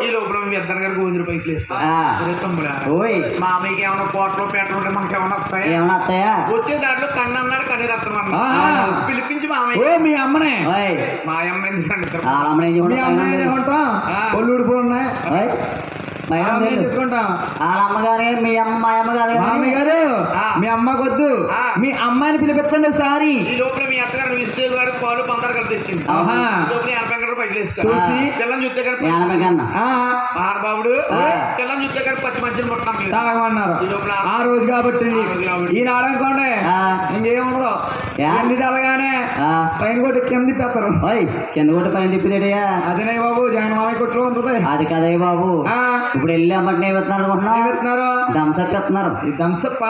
ఈ లోపల మీ ఇద్దరు గారు గోవిందుడు పైకి మామయ్యకి ఏమైనా కోటలో పేటలు ఉంటే మనకి ఏమైనా వస్తాయి? ఏమన్నా వస్తాయా? వచ్చే దాంట్లో కన్ను అన్నాడు కన్ను రత్నం అన్నాడు. పిలిపించి మామయ్య మీ అమ్మనే మా అమ్మ ఎందుకండి ఒళ్ళు ఊడిపోన్నాయి తీసుకుంటాం. వాళ్ళ అమ్మగారే మీ అమ్మ మా అమ్మగారే మామయ్యగారు మీ అమ్మకొద్దు మీ అమ్మాయిని పిలిపించండి ఒకసారి. ఈ లోపల మీ అత్తగారు విజయదేవి గారు పాలు పందరు కలిసి తెచ్చింది. లోపల 80 గంటలు పైకి చూసి పిల్లని చూస్తే గారు మహానుభావుడు పిల్లని చూస్తే గారు పచ్చి మంచిని ముట్టడం తాగమన్నారు. ఆ రోజు కాబట్టి ఈనాడు అనుకోండి ఇంకేముండదు. ఎన్ని తెలగానే పైన కొట్టి కింద తిప్పేస్తారు. కింద కొట్టి పైన తిప్పిదేటయ్యా? అదేనే బాబు జగన్ మామయ్య కొట్లో ఉంటుంది. అది కదే బాబు. ఇప్పుడు వెళ్ళామంటే ఏమవుతున్నారు అనుకుంటున్నారు? దంసప్ ఎత్తున్నారు. దంసప్ప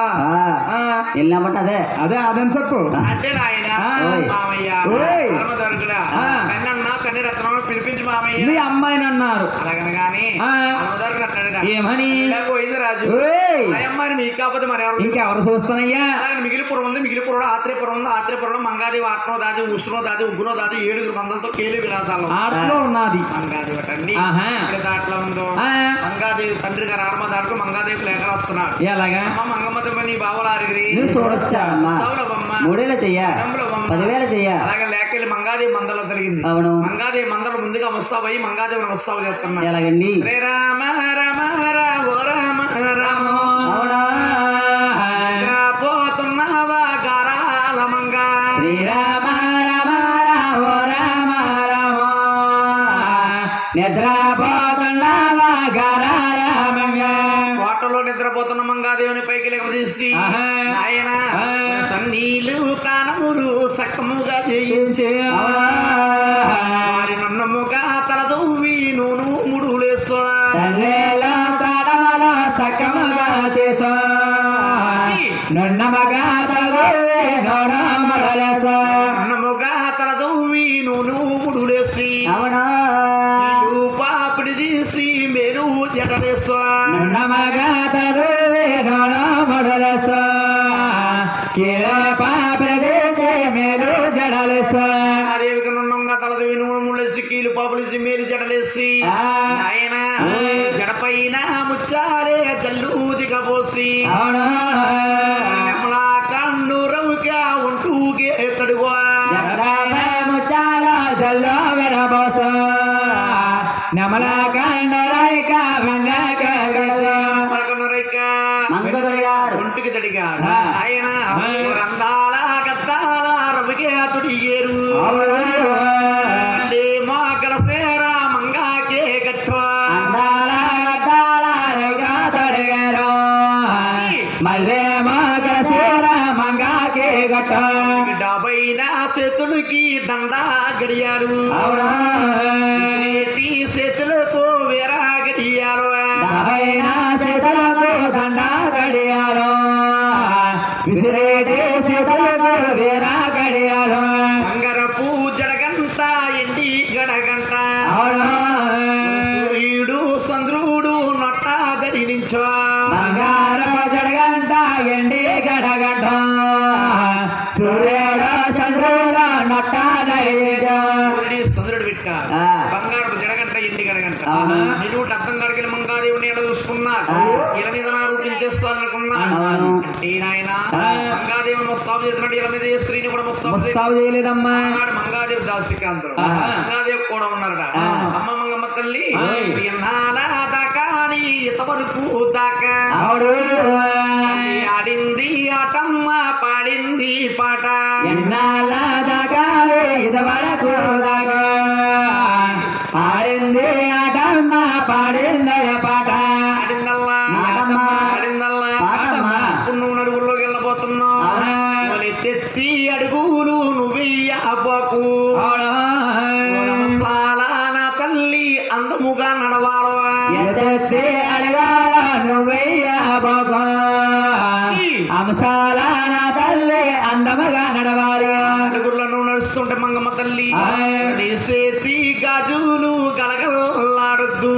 వెళ్ళామంటే అదే అదే ఆ దంసప్పు అంటే నాయన మామయ్య కన్నన్నా కన్ని రత్నం పిలిపించి మామయ్య మీ అమ్మాయిని అన్నారు. అలాగనగాని ఏమని? గోవిందరాజు అమ్మాయిని మీకు కాకపోతే మరి ఎవరు ఇంకెవరు చూస్తానయ్యా? మిగిలిపురం ఉంది, మిగిలిపురం ఆత్రేయపురం ఉంది, ఆత్రేయపురం మంగాదేవి ఆటనో దాది ఉష్ణో దాది ఉగ్గునో దాది 7 మందలతో కేలి విలాసాలు ఆటలో ఉన్నది. మంగాదేవి అటండి దాంట్లో ఉందో మంగాదేవి తండ్రి గారు ఆడమదారుకు మంగాదేవి లేఖ వస్తున్నాడు. ఎలాగా? మంగమ్మ నీ బావలారిగిరి చూడొచ్చా? 3,000 చెయ్యా, 10,000 చెయ్యా. అలాగే లేకెళ్ళి మంగాదేవి మందలో కలిగింది. అవును. మంగాదేవి మందలు ముందుగా ముస్తాబయ్యి మంగాదేవి ముస్తాబు చేస్తున్నారు. ఎలాగండి? రే రామ రామ రామ రామ రామ పోతున్నావా గారాల మంగా శ్రీ నిద్రపోతున్నావా గారామంగా కోటలో నిద్రపోతున్న మంగాదేవుని పైకి లెగదీసి నాయన సన్నీలు తానములు సక్కముగా చేయించే వారి నన్నముగా తలదూవి నూను ముడులేసో తాడమలో సక్కముగా చేసో నన్నమగా తలదూవి నోడమడలేసో నన్నముగా తలదూవి నూను ముడులేసి అవునా పాపిడి తీసి మేలు జడలేసో నన్నమగా తలదూవి నోడమడలేసో మేలు జడలేసో అదేవిగా నున్నంగా తలదూవి నూనె ముళ్ళేసి కీలు పాపులేసి మేలు జడలేసి ఆయన జడపైన ముచ్చారే జల్లు దిగబోసి నెమలా కన్ను రవుగా ఉంటూగే తడువా ముచ్చాల జల్లో విరబోస నెమల కండరైక ఒంటికి తడిగాడు ఆయన రందాల గద్దాల రవిగే తుడిగేరు మా కలసేర మంగాకే గట్టు మల్లె మాగసేర మంగాకే గట్ట డబైన చేతులకి దండా గడియారు చేతులకు వేరా గడియారు చేతులకు దండా గడియారు విసిరేటి చేతులకు వేరా గడియారు బంగారపు జడగంట ఎండి గడగంట సూర్యుడు చంద్రుడు నొట్ట ధరించో బంగారపు జడగంట ఎండి గడగంట సూర్యుడు చంద్రుడు నొట్ట ధరించో చంద్రుడు పెట్ట బంగారపు జడగంట ఎండి గడగంట నిలువుటి అర్థం కాడికి మంగాదేవుని ఎలా చూసుకున్నా ఇలా మీద నా రూటింగ్ చేస్తాననుకున్నా అంటే నాయన మంగాదేవుని ముస్తాబు చేసినట్టు ఇలా మీద స్త్రీని కూడా ముస్తాబు చేయలేదమ్మా మంగాదేవి దాసికాంతులు మంగాదేవి కూడా ఉన్నారట అమ్మ మంగమ్మ తల్లి దాకా ఇంతవరకు దాకా ఆడింది ఆటమ్మ పాడింది పాట ఇదివరకు దాకా ఆడింది ఆటమ్మ పాడిందయ పాట ఆడిందల్లా ఆడిందల్లా నువ్వు నలుగురిలోకి వెళ్ళబోతున్నావు తెత్తి అడుగులు నువ్వెయ్యబోకు నా తల్లి అందముగా నడవాలవా అడగాల నువ్వెయ్యబోకు అంశాల నా తల్లి అందముగా నడవాలి అడుగులను నడుస్తుంటే మంగమ్మ తల్లి నీ చేతి గాజులు గలగలాడొద్దు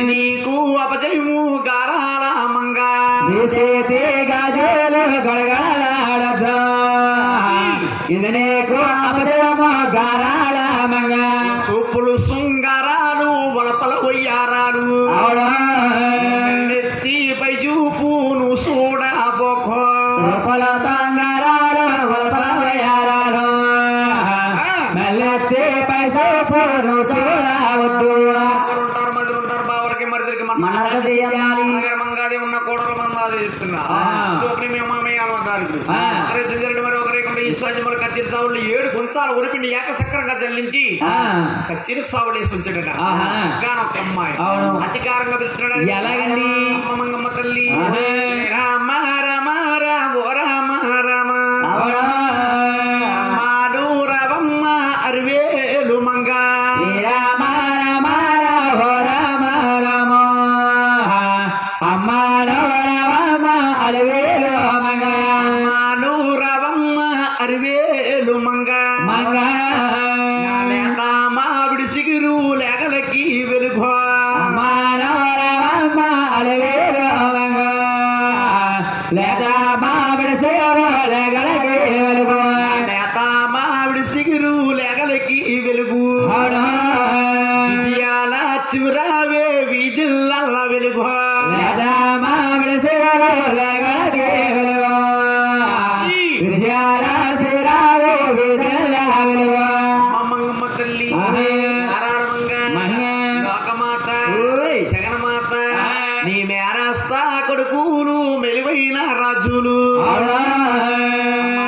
నీకు అపజయము గారాల మంగా నీ చేతి గాజులు గలగలాడొద్దు ఇది నీకు అపజయము గారాల మంగా చూపులు శృంగారాలు వలపల వయ్యారాలు ఎత్తి పై చూపు నువ్వు చూడబోకో తంగారాలు వలపల వయ్యారాలు మెల్లెత్తి పై చూపు నువ్వు చూడవద్దు ఉంటారు మధ్యలో ఉంటారు బావలకి మరిదికి మంగాదే ఉన్న కోడలు మందాది చెప్తున్నా మరి ఒకరికి ఈశ్వరి మరి కచ్చిరి సావులు 7 గుంచాలు ఉరిపిండి ఏకచక్రంగా చెల్లించి కచ్చిరి సావులు వేసి ఉంచాడట ఒక అమ్మాయి అధికారంగా పిలుస్తున్నాడు ఎలాగండి మంగమ్మ తల్లి రామ రామ రామ రామ రామ మాడు రవమ్మ అరివేలు మంగా రామ రామ రామ రామ అమ్మాడు రవమ్మ అరివేలు మంగా మాడు రవమ్మ అరివేలు మంగా మంగా మావిడి సిగురు లేగలకి వెలుగు అమ్మాడు రవమ్మ అరివేలు మంగా లేదా మావిడి సిగురు లేగలకి వెలుగు మావిడి సిగురు లేగలకి వెలుగు విద్యాల చివరావే వీధిల్ల వెలుగు లేదా మావిడి సిగురు లేగలకి వెలుగు విజయాల చిరావే వీధిల్ల వెలుగు మంగమ్మ తల్లి లోకమాత జగన్మాత నీ మేరస్తా కొడుకులు మెలివైన రాజులు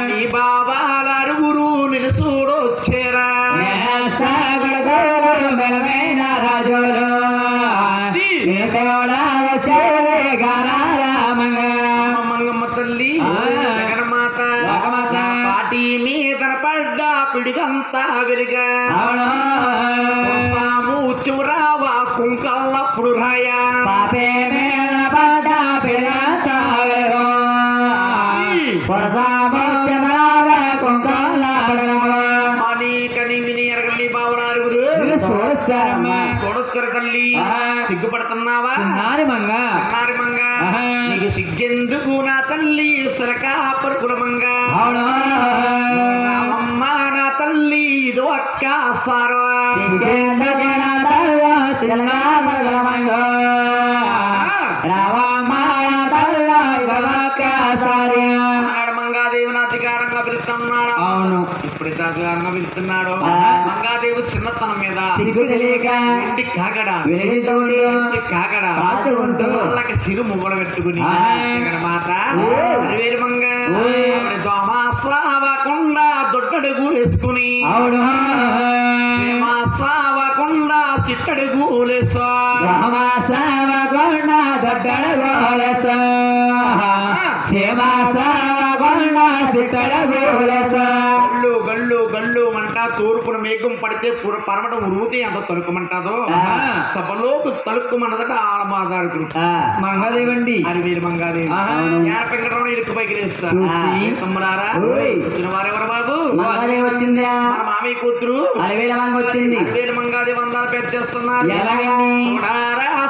నీ బాబాల అరుగురు నిలుసూడొచ్చేరా మెహసా గడగోరు మెలమె పిడిగంతా వెలుగా సాము చివరావా కుంకల్లప్పుడు రాయా కని విని ఎరగల్లి బావలారు చూడొచ్చరు తల్లి సిగ్గుపడుతున్నావా మంగ నీకు సిగ్గెందుకు నా తల్లి సరకా పరుకుల మంగ అమ్మ నా తల్లి ఇది ఒక్క సారో మంగాదేవి అధికారంగా పిలుస్తున్నాడు. అవును, ఇప్పుడైతే అధికారంగా పిలుస్తున్నాడు. మంగాదేవి చిన్నతనం మీద ఇంటి కాకడా కాకడా వాళ్ళకి సిరు ముగ్గులు పెట్టుకుని మాట వేరు మంగ దోమాసావకుండా దొడ్డడుగు వేసుకుని సావకుండా చిట్టడుగు లేసా గల్లు గల్లు గల్లు అంట తూర్పున మేఘం పడితే పరమటం ఉరుముతే అంత తలుకుమంటాదో సభలోకి తలుక్కుమన్నదట ఆలమాదారు మంగాదేవండి అని వీరు మంగాదేవి వెంకటరావు ఇరుకు పైకి లేస్తారు. తమ్ములారా వచ్చిన వారెవరు బాబు? వచ్చిందా మన మామయ్య కూతురు అలవేల వచ్చింది. అలవేలు మంగాదేవి అందాలు పెద్దేస్తున్నారు.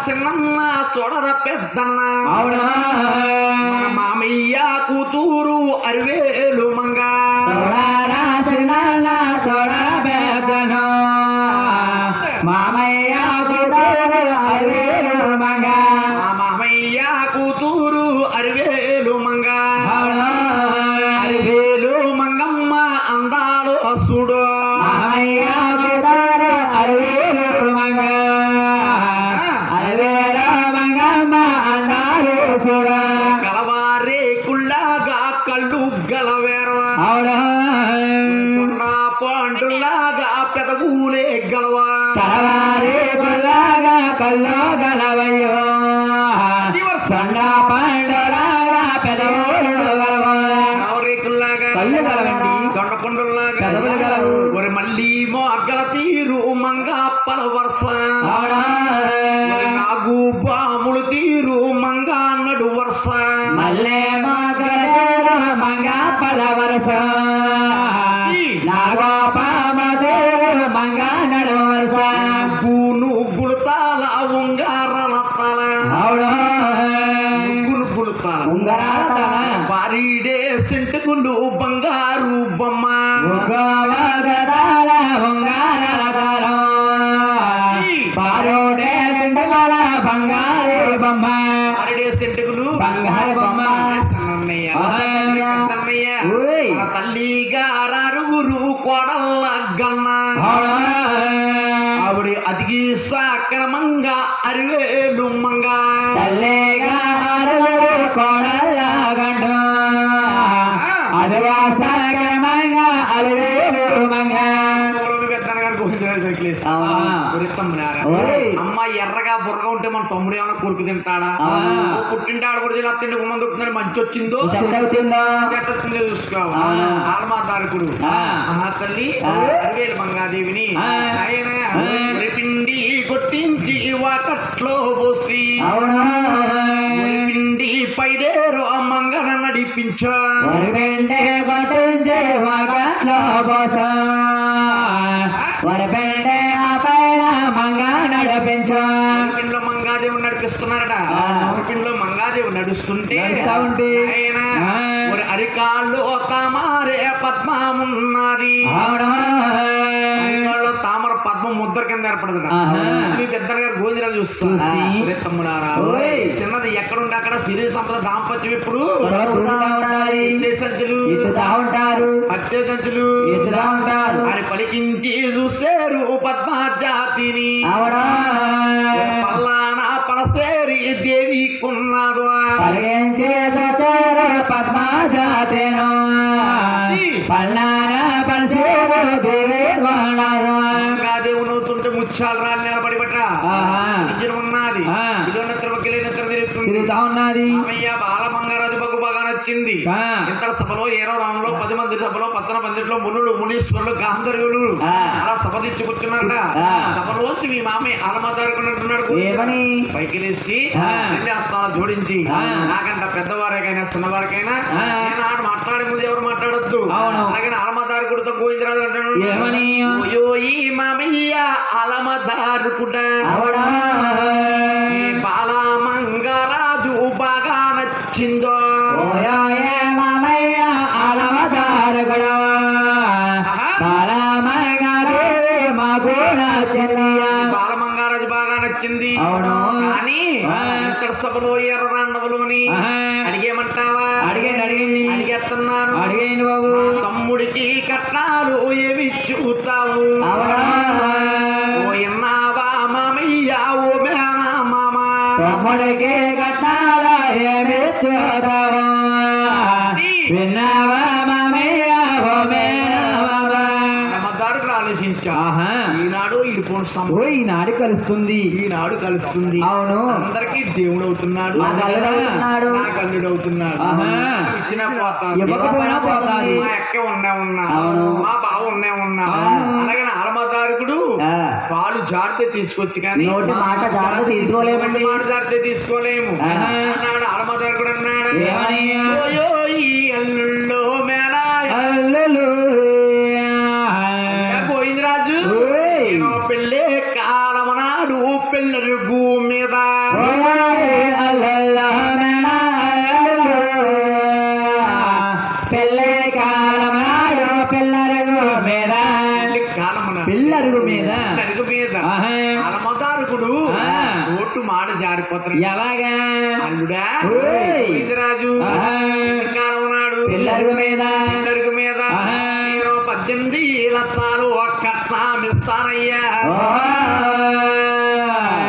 చిన్న చూడర పెద్దన్న మన మామయ్య కూతురు అరివేలు మంగా మామయ్య కూతురు అరివేలు మంగా మామయ్య కూతురు అరివేలు మంగా అరివేలు మంగమ్మ అందాలు అసుడు మామయ్య కూతురు అరివేలు మంగా అరివేలు మంగమ్మ అందాలు అసుడు గలవారే కుళ్ళగా కళ్ళు గలవేరు పండులాగా పెదవులే గలవా కలవారే కుళ్ళగా కళ్ళు గలవయ్యో పండులాగా పెదవులు గలవారేకుల్లాగా కళ్ళు గలవండి దొండ పండులాగా పెదవులు గలవు ఒక మళ్ళీ మొగ్గల తీరు మంగ పలవరస నాగు బాములు తీరు మంగ నడు వరస మల్లె మొగ్గల తీరు మంగ పలవరస నాగో పామదేరు మంగ నడు వరస గూను గుళతాల ఉంగారాల తల గును గుళతాల ఉంగరాల బారీడే సెంటుకులు బంగారు బొమ్మ బంగారు బొమ్మ బారీడే సెంటుకులు బంగారు బొమ్మ తల్లి గారుగురు కోడల్ల గన్న ఆవిడ అదిగి సాక్రమంగా అరివేలు మంగ తల్లి గారుగురు కోడల్ల గండు అదిగా సాక్రమంగా అరివేలు మంగ అమ్మ ఎర్రగా బుర్రగా ఉంటే మన తమ్ముడు ఏమైనా కొరుకు తింటాడా? పుట్టింటి ఆడబడి తిండి గుమ్మంది ఉంటుందని మంచి వచ్చిందో చూసుకోవాలి. ఆలమాదారకుడు తల్లి అరివేలు మంగాదేవిని ఆయన పిండి కొట్టించి వాకట్లో పోసి పిండి పైదేరు మంగన నడిపించా పిండిలో మంగాదేవి నడిపిస్తున్నారట. పిండిలో మంగాదేవి నడుస్తుంటే ఆయన అరికాళ్ళు తామరే పద్మమున్నది. అరికాళ్ళు తామర పద్మం ముద్ర కింద ఏర్పడదు. మీ పెద్దలు గారు గోవిందరావు చూస్తారు. తమ్ముడారా చిన్నది ఎక్కడుండి అక్కడ సిరి సంపద దాంపత్యం ఎప్పుడు సంచులు పచ్చే సంచులు అని పలికించి చూసారు పద్మజాతిని. పల్లానా పలసేరి దేవి కొన్నాడు పద్మజాతేను పల్లానా పలసేరు దేవి కొన్నాడు. దేవుడు నవ్వుతుంటే ముచ్చాలు రాళ్ళు నిలబడి బట్ట ఉన్నది. ఇల్లు నిద్ర తిరుగుతా ఉన్నది. అమ్మయ్య బాల మంగారాజు బగ్గు బాగానే నచ్చింది ఆ. ఇంత సభలో ఏరో రాములో 10 మంది సభలో పత్తన పందిట్లో మునులు మునీశ్వరులు గాంధర్వులు ఆ. అలా సభ తెచ్చి కూర్చున్నారట ఆ. సభలోంచి మీ మామే అలమదారుకున్నట్టున్నాడు ఏమని పైకి లేచి ఆ. రెండు హస్తాలు జోడించి ఆ. నాకంట పెద్దవారికైనా చిన్నవారికైనా ఆ. నేను ఆడు మాట్లాడే ముందు ఎవరు మాట్లాడొద్దు అవును. అలాగే అలమదారుకుడితో గోవిందరాజు అంటాడు ఏమని? ఓయో ఈ మామయ్య అలమదారుకుడా అవడా ఈ బాలమంగరాజు బాగా నచ్చిందో ఓయోయే మామయ్య అలవదారకుడా బాలమయ్యగారే మాకు నచ్చిందయ్యా. బాలమంగారాజు బాగా నచ్చింది అవును. కానీ ఆ. ఇంత సభలో ఎర్రరాండవులోని ఆహా. అడిగేమంటావా అడిగండి అడిగేస్తున్నాను అడిగేయండి బాబు. తమ్ముడికి కట్నాలు ఏమి చూతావు అవునా? ఓ ఎన్నావా మామయ్య ఓ మేనా మామ తమ్ముడికి కట్టాలా ఏమి చూడవు విన్నావా మామయ్య ఓ మేనమామ. మద్దారుకు ఆలోచించా ఆహా. ఈనాడు ఇడిపోను ఓ ఈనాడు కలుస్తుంది. ఈనాడు కలుస్తుంది అవును. అందరికి దేవుడు అవుతున్నాడు మా కల్లుడు అవుతున్నాడు. నా కల్లుడు అవుతున్నాడు ఆహా. ఇచ్చినా పోతాను ఇవ్వకపోయినా పోతాది. మా అక్క ఉన్నా అవును. మా బావ ఉన్నా అవును. అలాగే ఆలమదారుకుడు ఆ. పాలు జాగ్రత్త తీసుకొచ్చి కానీ నోటి మాట జాగ్రత్త తీసుకోలేమండి. మాట జాగ్రత్త తీసుకోలేము ఆహా. అన్నాడు ఆలమదారుకుడు అన్నాడు ఏమని? ఓయో ఈ అల్లుల్లో మేళాయ అల్లులు. గోవిందరాజు ఓయ్. నేను పెళ్ళే కాలమనాడు పిల్లరుగు మీద ఓయ్ అల్లల్లా మేనా అల్లులు. పెళ్ళి కాలమాడు పిల్లరుగు మీద. కాలమన పిల్లరుగు మీద. పిల్లరుగు మీద ఆహా. ఆలమదారుకుడు ఆ. ఓటు మాట జారిపోతాడు ఎలాగా? అల్లుడా ఓయ్. గోవిందరాజు ఆహా. కాలమనాడు పిల్లరుగు మీద. పిల్లరుగు మీద ఆహా. నేను 18 లత్తాలు కట్నం ఇస్తానయ్యా ఓ.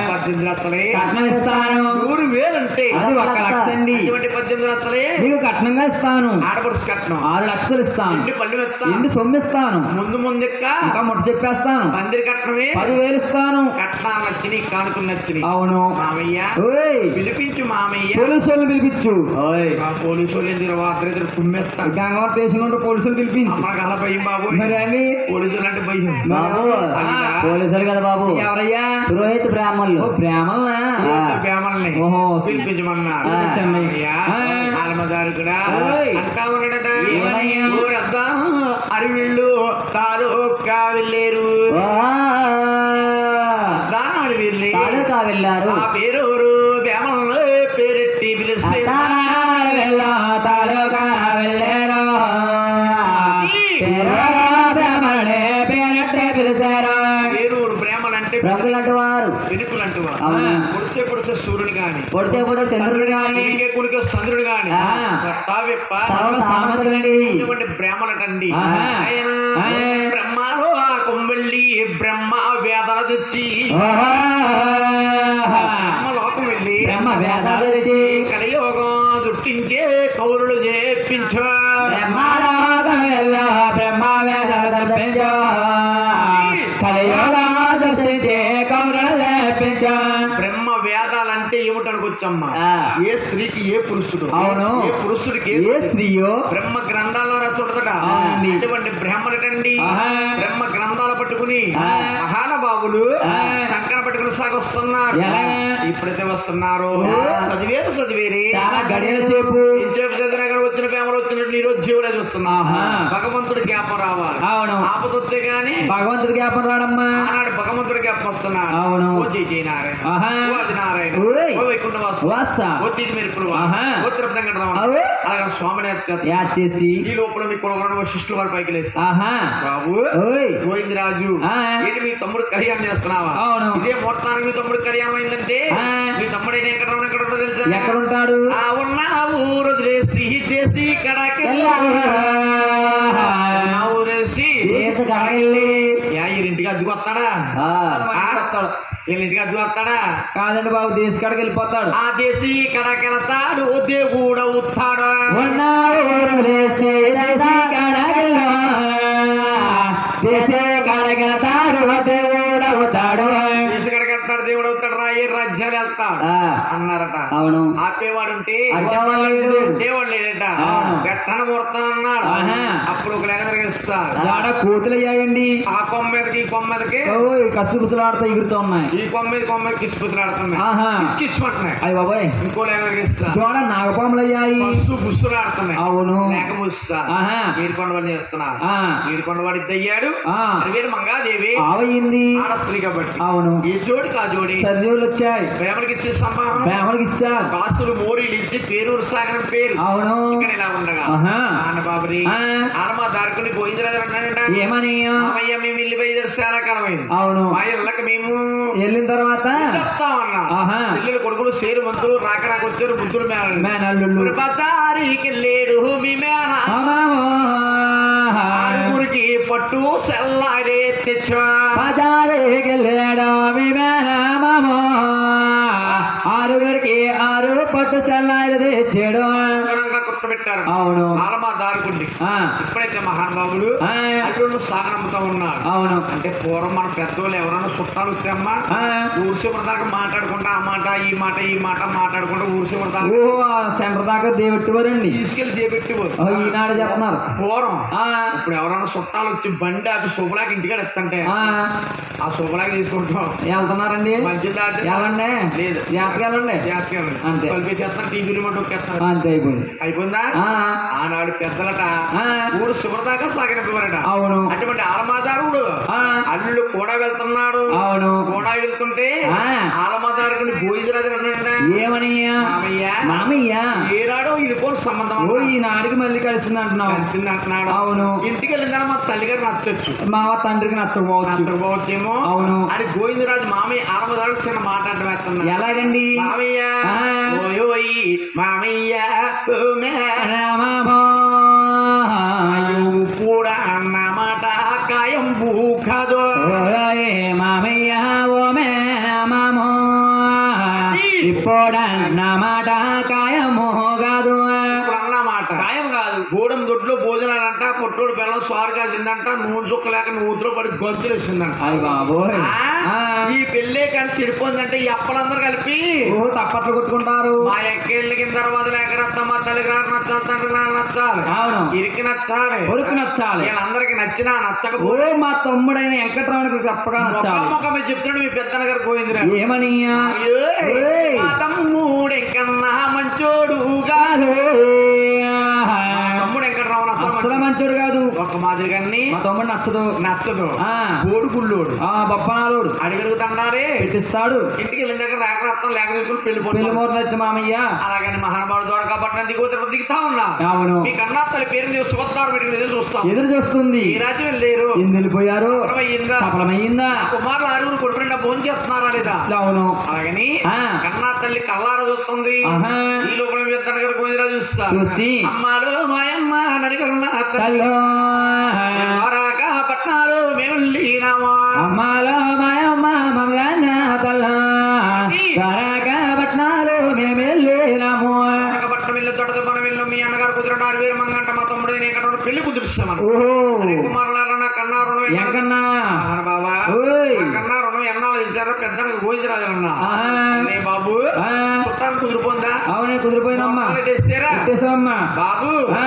18 లత్తలే కట్నం ఇస్తాను. 100,000 అంటే అది 1 లక్ష అండి. అటువంటి 18 లత్తలే నీకు కట్నంగా ఇస్తాను. ఆడపడుచు కట్నం 6 లక్షలు ఇస్తాను. ఇంటి పళ్ళు ఇంటి సొమ్ము ఇస్తాను. ముందుక్క ఇంకా ముట్ట చెప్పేస్తాను. పందిరి కట్నమే 10,000 ఇస్తాను. కట్నాలు నచ్చినాయి కానుకలు నచ్చినాయి అవును. మామయ్య ఓయ్ పిలిపించు మామయ్య పోలీసులను పిలిపించు. ఆ పోలీసులు ఎందుకు రాత్రి కుమ్మేస్తాను గంగవరం స్టేషన్ నుండి పోలీసులు పిలిపించు. అమ్మకి అలా భయం బాబు మరి అండి పోలీసులు అంటే భయం బాబు అదిగా? పోలీసులు కదా బాబు. ఎవరయ్యా? పురోహిత బ్రాహ్మణులు. బ్రాహ్మణులా? బ్రాహ్మణుల్ని ఓహో. పిలిపించమన్నా పిలిపించండి. ఆలమదారు కూడా ఓయ్. అంటా ఉన్నాడట ఏమయ్యా? ఊరద్దాం అరివిళ్ళు తాలూకా వెళ్ళారు ఓ. దానాడు వెళ్ళి తాలూకా వెళ్ళారు. ఆ పేరూరు బ్రాహ్మణులు పేరెట్టి పిలిస్తే అత్తానాడు వెళ్ళా తాలూకా వెళ్ళారు. పేరురా బ్రాహ్మణుడే పేరట్టే పిలిచారు. పేరూరు బ్రాహ్మణులు అంటే బ్రహ్మలంటు వారు. వెనుకలు అంటూ అవును. పొడిసే సూర్యుడు గాని పొడితే పొడి చంద్రుడు గాని కుడికే చంద్రుడు గాని ఆ. తావిప్ప సర్వ సామర్థులండి. ఇటువంటి బ్రాహ్మణుడండి ఆహా. ఆయన ఆ. బ్రహ్మలో ఆ కొంబెళ్ళి బ్రహ్మ వేదాలు తెచ్చి ఓహో. బ్రహ్మ లోకం వెళ్ళి బ్రహ్మ వేదాలు తెచ్చి కలియోగం చుట్టించే కౌరులు చేపించు బ్రహ్మలోకం వెళ్ళా బ్రహ్మ వేదాలు తెప్పించు. కలియుగ దర్శించే కౌరులు తెప్పించు. బ్రహ్మ వేదాలంటే ఏమిటనుకొచ్చమ్మా ఆ. ఏ స్త్రీకి ఏ పురుషుడు అవును. ఏ పురుషుడికి ఏ స్త్రీయో బ్రహ్మ గ్రంథాల్లో రాసుడదట అవునండి. ఇటువంటి బ్రహ్మలకండి ఆహా. బ్రహ్మ గ్రంథాలు పట్టుకుని ఆ. మహానుభావులు ఆ. సంకర పట్టుకుని సాగొస్తున్నారు ఎలా? ఇప్పుడైతే వస్తున్నారు ఆ. చదివేరి చాలా గడియల సేపు. ఇంచేపు చదివినా కానీ వచ్చిన పేమలు వచ్చినట్టు నిరుద్యోగులే చూస్తున్నా ఆహా. భగవంతుడి జ్ఞాపం రావాలి అవును. ఆపదొస్తే గాని భగవంతుడి జ్ఞాపం రాడమ్మా. ఆనాడు భగవంతుడి జ్ఞాపం వస్తున్నాడు అవును. ఓ జయ నారాయణ ఆహా. ఓ అది నారాయణ ఓయ్. ఓ వైకుంఠ వాసు వాస. ఓ తీటి మెరుపులు ఆహా. ఓ తిరుపతి అవే. అలాగే స్వామిని ఎత్తారు. యాడ్ చేసి ఈ లోపల మీ కులగొండ వశిష్ఠుల వారి పైకి లేస్తారు ఆహా. బాబు ఓయ్. గోవిందరాజు ఆ. ఏంటి మీ తమ్ముడు కళ్యాణం చేస్తున్నావా అవును. ఇదే ముహూర్తానికి మీ తమ్ముడు కళ్యాణం అయిందంటే ఆ. మీ తమ్ముడైన ఎక్కడ ఉంటుందో తెలుసా ఎక్కడుంటాడు? ఆ ఉన్న ఊరు వదిలేసి దేశీ కడకి ఊరేసి దేశ కడగెళ్ళి ఇంటికి అద్దెకు వస్తాడా వీళ్ళింటికి అద్దెకు వస్తాడా కాదండి బాబు దేశ కాడికి వెళ్ళిపోతాడు. ఆ దేశీ కడకెళతాడు దేవుడు అవుతాడు ఉన్న ఊరు దేశే దేశ కడగెల్లో దేశే కడగెళతాడు దేవుడవుతాడు. దేశ కడకెళ్తాడు దేవుడు అవుతాడు రాయి రాజ్యాలు వెళ్తాడు ఆ. అన్నారట అవును. ఆపేవాడు ఉంటే అంటే వాళ్ళు దేవుడు లేడట ఆ. అప్పుడు ఒక లేక తిరిగిస్తారు ఆడ కోతులు అయ్యాయండి ఆ కొమ్మ మీదకి ఈ కొమ్మ మీదకి కసు బుసలాడుతూ ఎగురుతూ ఉన్నాయి ఈ కొమ్మ మీద కొమ్మ మీద కిస్పుసలాడుతున్నాయి ఆహా కిస్మంటున్నాయి అయ్యి బాబాయ్ ఇంకో లేక తిరిగిస్తారు చూడ నాగపాములు అయ్యాయి బస్సు బుస్సులాడుతున్నాయి అవును లేక బుస్సా ఆహా వీడికొండ వాడు చేస్తున్నారు ఆ వీడికొండ వాడి ఇద్దయ్యాడు ఆ వీరు మంగాదేవి ఆవయింది ఆడ స్త్రీ కాబట్టి అవును ఈ జోడి కా జోడి సర్జీవులు వచ్చాయి ప్రేమలకు ఇచ్చే సంభావన బ్రాహ్మణుడికి ఇచ్చారు కాసులు మోరీలు ఇచ్చి పేరూరు సాగరం పేరు అవును ఇక్కడ ఇలా ఉండగా ఆహా బాబుని ఆ. ఆనమా దారుకుని గోవిందరాజు అన్నాడంట ఏమని అమ్మయ్య మేము ఇల్లు బయలుదేరి చాలా కాలమైంది అవును మా ఇళ్ళకి మేము వెళ్ళిన తర్వాత వస్తామన్నా ఆహా పిల్లలు కొడుకులు సేరు మంతులు రాక రాక వచ్చారు బుద్ధుడు మేనల్లుళ్ళు బతారికి లేడు మీ మేన ఆరుగురికి పట్టు సెల్లారే తెచ్చా బజారుకి వెళ్ళాడు మీ మేనమామో ఆరుగురికి 6 పట్టు చల్లారి తెచ్చాడు కుట్టబెట్టారు అవును ఆలమా దారుకుండి ఆ ఇప్పుడైతే మహానుభావులు ఆ, అల్లుళ్ళు సాగనమ్ముతా ఉన్నారు అవును అంటే పూర్వం మన పెద్దోళ్ళు ఎవరైనా చుట్టాలు వచ్చామ్మా ఆ, ఊరు చివరి దాకా మాట్లాడుకుంటా ఆ మాట ఈ మాట ఈ మాట మాట్లాడుకుంటూ ఊరు చివరి దాకా ఓ సెంటర్ దాకా దేవెట్టువారండి తీసుకెళ్లి చేపెట్టేవారు ఈనాడు చెప్తున్నారు పూర్వం ఆ, ఇప్పుడు ఎవరైనా చుట్టాలు వచ్చి బండి అది శుభలాకి ఇంటికాడ ఎత్తంటే ఆ, ఆ శుభలాకి తీసుకుంటాం వెళ్తున్నారండి మంచి దాటి వెళ్ళండి లేదు జాగ్రత్తగా వెళ్ళండి జాగ్రత్తగా అంతే. కలిపేసేస్తాను టీవీ రిమోట్ ఒక్కేస్తాను అంతే అయిపోయింది అయిపోయిందా ఆ, ఆనాడు పెద్దలట ఆ, ఊరు శుభ్ర దాకా సాగనివ్వరట అవును అటువంటి ఆలమాదారుడు ఆ, అల్లుడు కూడా వెళ్తున్నాడు అవును కూడా వెళ్తుంటే ఆ. ఆలమాదారుని భోజరాజు అన్నాడ ఏమని మామయ్య మామయ్య ఏరాడో ఇదిపోని సంబంధం ఓ ఈనాడికి మళ్ళీ కలిసింది అంటున్నావు కలిసింది అంటున్నాడు అవును ఇంటికి వెళ్ళిందని మా తల్లిగారు నచ్చొచ్చు మా తండ్రికి నచ్చకపోవచ్చు నచ్చకపోవచ్చేమో అవును. అని గోవిందరాజు మామయ్య ఆలమాదారుడు చిన్న మాట్లాడడం వేస్తున్నా ఎలాగండి మామయ్య ఆ. ఓయోయ్ మామయ్య ఓ మే రామమో. నువ్వు కూడా అన్నమాట కాయం భూఖదో ఓయ్ మామయ్య ఓ మేమమో ఇప్పుడన్నమాట కాయమో కాదు ఇప్పుడు అన్నమాట కాయం కాదు గోడం దొడ్లో భోజనాలంట పొట్టోడు బెల్లం స్వారు కాసిందంట నూనె చుక్క లేక నూతులో పడి గొంతులు వేసిందంట అయ్య బాబోయ్ ఆ, ఈ పెళ్ళే కానీ చెడిపోయిందంటే ఈ అప్పలందరూ కలిపి ఓ తప్పట్లు కొట్టుకుంటారు మా ఎక్కేళ్ళ కింద తర్వాత లేక రత్త మా తల్లిగారు నచ్చాలి తండ్రి నాన్న నచ్చాలి అవును ఇరికి నచ్చాలి కొడుకు నచ్చాలి వీళ్ళందరికీ నచ్చినా ఓ నచ్చకపోతే మా తమ్ముడైన వెంకటరమణకి తప్పగా నచ్చాలి ముఖం మీద చెప్తున్నాడు మీ పెద్దన గారు పోయిందిరా ఏమని ఏయ్, మా తమ్ముడు ఇంకన్నా మంచోడుగా తమ్ముడు వెంకటరామన్ అసలు మంచోడు కాదు ఒక మాదిరిగాన్ని మా తమ్ముడు నచ్చదు నచ్చదు ఆ గోడు గుళ్ళోడు ఆ బొప్పనాలోడు అడుగడుగుతండారే పెట్టిస్తాడు ఇంటికి వెళ్ళిన దగ్గర లేక రత్నం లేక తీసుకుని పెళ్లి పెళ్లి మూర నచ్చి మామయ్య అలాగని మహానుభావుడు ద్వారా పట్టణం దిగుతా ఉన్నా అవును మీ కన్నా తల్లి పేరు సుభద్రారు పెట్టుకుని ఎదురు చూస్తాం ఎదురు చూస్తుంది ఈ రాజ్యం వెళ్ళారు ఎందుకు వెళ్ళిపోయారు అయిందా సఫలమయ్యిందా కుమారులు 6 కొడుకు నిండా భోజనం చేస్తున్నారా లేదా అవును అలాగని ఆ. కన్నా తల్లి కల్లారా చూస్తుంది ఆహా. ఈ లోపల పెద్దన గారు గోవిందరా చూస్తా చూసి అమ్మాలు మాయమ్మ నడికన్నా తల్లో పట్నాలు మేము వెళ్ళినామా అమ్మాలో మాయమ్మ మమ్మల్ని తల్లో పట్నాలు మేము వెళ్ళినాము పట్నం వెళ్ళి తొడదు మనం వెళ్ళి మీ అన్నగారు కుదిరినారు వీరు మంగంట మా తమ్ముడు నేను ఎక్కడ పెళ్లి కుదిరిస్తామని ఓహో కుమారులారా నా కన్నా రుణం ఎన్నాళ్ళు- ఎంకన్నా అవును బాబా ఓయ్. నా కన్నా రుణం ఎన్నాళ్ళు ఇచ్చారో పెద్ద గోవిందరాజు అన్నా ఆహా. అరే బాబు ఆ, చుట్టాలు కుదిరిపోందా అవునే కుదిరిపోయిందమ్మా చేసారా అమ్మా బాబు ఆ,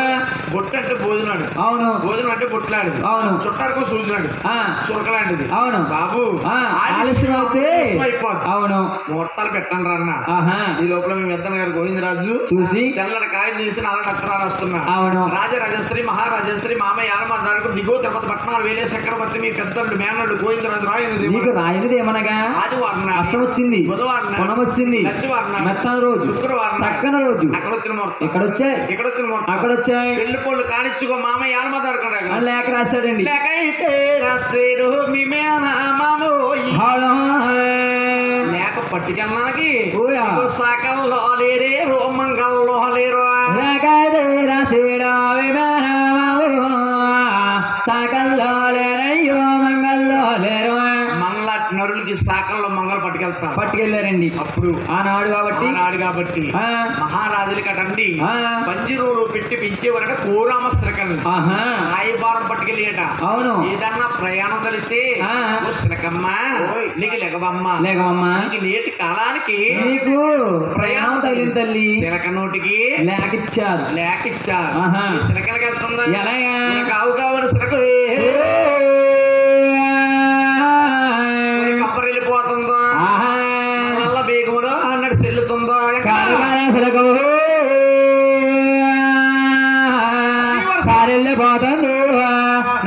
బొట్టు అంటే భోజనాడు అవును భోజనం అంటే బొట్లాడు అవును. చుట్టాలకు సూచనాడు ఆ, చురకలాంటిది అవును బాబు ఆ, ఆలస్యం అవుతే అయిపోద్ది అవును ముహూర్తాలు పెట్టండి అన్న ఆహా ఈ లోపల మీ పెద్దన్న గారు గోవిందరాజు చూసి తెల్లటి కాయలు తీసి నల్ల నత్తరాలు వస్తున్నా అవును రాజరాజశ్రీ మహారాజశ్రీ మామయ్య ఆలమాదారుకు దిగో తిరుపతి పట్టణాలు వేలే చక్రవర్తి మీ పెద్దలు మేనల్లుడు గోవిందరాజు రాయని నీకు రాయనిది ఏమనగా ఆదివారం నాడు, అష్టం వచ్చింది బుధవారం నాడు, కొనం వచ్చింది లక్షవారం నాడు, మెత్తన రోజు శుక్రవారం నాడు, చక్కన రోజు అక్కడ వచ్చిన ముహూర్తం ఇక్కడ వచ్చాయి ఇక్కడ వచ్చిన ముహూర్తం అక్కడ వచ్చాయి పెళ్లి పళ్ళు కానిచ్చుకో మామయ్య ఆలమాదారు అని లేఖ రాశాడండి లేకైతే రాసేడు మీ మేనమామోయ్ హలో. లేక పట్టుకెళ్ళడానికి ఓయా. శాఖల్లో లేరే రోమంగల్లో లేరు లేఖదే రాశాడు విమానమావు. సాకల్లో లేరయ్యో మంగల్లో లేరు మంగళాటి నరులకి శాఖల్లో మంగళ పట్టుకెళ్తారు పట్టుకెళ్ళారండి అప్పుడు ఆనాడు కాబట్టి ఆనాడు కాబట్టి ఆ, మహారాజులకి అటండి ఆ, పంజిరోలు పెట్టి పెంచేవారంటే కోరామ శిలకల్ని ఆహా రాయబారం పట్టుకెళ్ళేట అవును ఏదన్నా ప్రయాణం కలిస్తే ఓ శిలకమ్మ నీకు లెగవమ్మ లేకమ్మా నీకు నేటి కాలానికి నీకు ప్రయాణం తగిలింది తల్లి శిలక నోటికి లేకిచ్చారు లేకిచ్చారు ఆహా. ఈ శిలకలకి వెళ్తుందా ఎలాగా? కావు కావని శిలకు కప్పర్ వెళ్ళిపోతుందో ఆహా నల్ల బేగములో అన్నట్టు చెల్లుతుందో కారెళ్ళిపోతుందో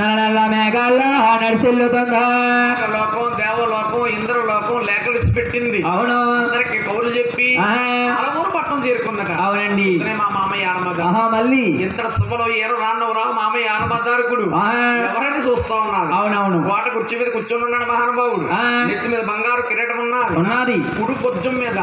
నల్ల మేఘాల్లో నడిచెల్లుతుందో లోకం దేవలోకం ఇంద్రలోకం లేఖలు పెట్టింది అవును అందరికి కౌలు చెప్పి అలమూరు పట్టణం చేరుకుందట అవునండి ఇతనే మా మామయ్య ఆనమద ఆహా మళ్ళీ ఇంత శుభలో ఏరో రాన్నవరా మామయ్య ఆనమదారకుడు ఎవరైనా చూస్తా ఉన్నారు అవునవును కోట కుర్చీ మీద కూర్చొని ఉన్నాడు మహానుభావుడు నెత్తి మీద బంగారు కిరీటం ఉన్నది కుడు పొద్దుం మీద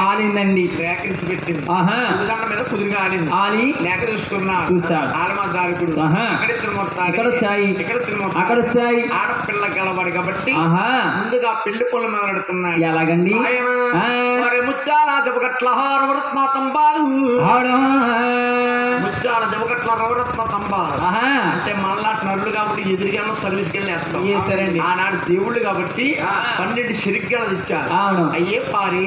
ఆలిందండి లేఖలిసి పెట్టింది ఆహా కుదుగండ మీద కుదురుగా ఆడింది ఆలి లేఖ చూసుకున్నాడు చూశాడు. ఆలమదారకుడు ఆహా. ఇక్కడ తిరుమొత్తాడు ఇక్కడ వచ్చాయి. ఇక్కడ తిరుమొత్తాడు అక్కడ వచ్చాయి ఆడపిల్ల గలవాడు కాబట్టి ఆహా ముందుగా పెళ్లి పనులు మొదలెడుతున్నాడు ఎలాగండి ఆయన ఆ. మరి ముత్యాల జబగట్ల రవరత్న తంబాలు అవును ముత్యాల జబగట్ల రవరత్న తంబాలు ఆహా అంటే మనలాంటి నరులు కాబట్టి ఎదురుగా సర్వీస్కి వెళ్ళి వేస్తారండి. ఆనాడు దేవుళ్ళు కాబట్టి 12 షిరిగ్గలు ఇచ్చారు అవును అయ్యే పారే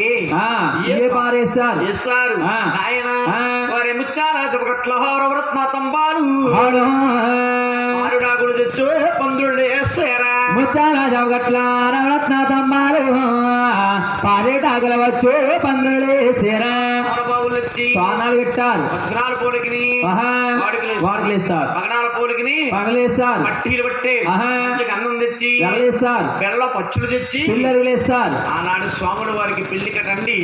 ఏ పారేస్తారు వేస్తారు ఆ. ఆయన ఆ. వారి ముత్యాల జబగట్ల రవరత్న తంబాలు అవును ఆరుడాకులు తెచ్చు పందుళ్ళు వేసారా ముచ్చాల జగట్ల నవరత్న తమ్మాలు పారేటాకుల వచ్చు పందులు సేరా బాబులు వచ్చి పానాలు పెట్టారు భద్రాల పోలికిని వాడుకలు వేస్తారు పగడాల పోలికిని పగలేస్తారు పట్టీలు పట్టే ఆహా. ఇంటికి అన్నం తెచ్చి ఎవరేస్తారు బెల్ల పచ్చులు తెచ్చి పిల్లలు వేస్తారు ఆనాడు స్వాముల వారికి పెళ్లి కట్టండి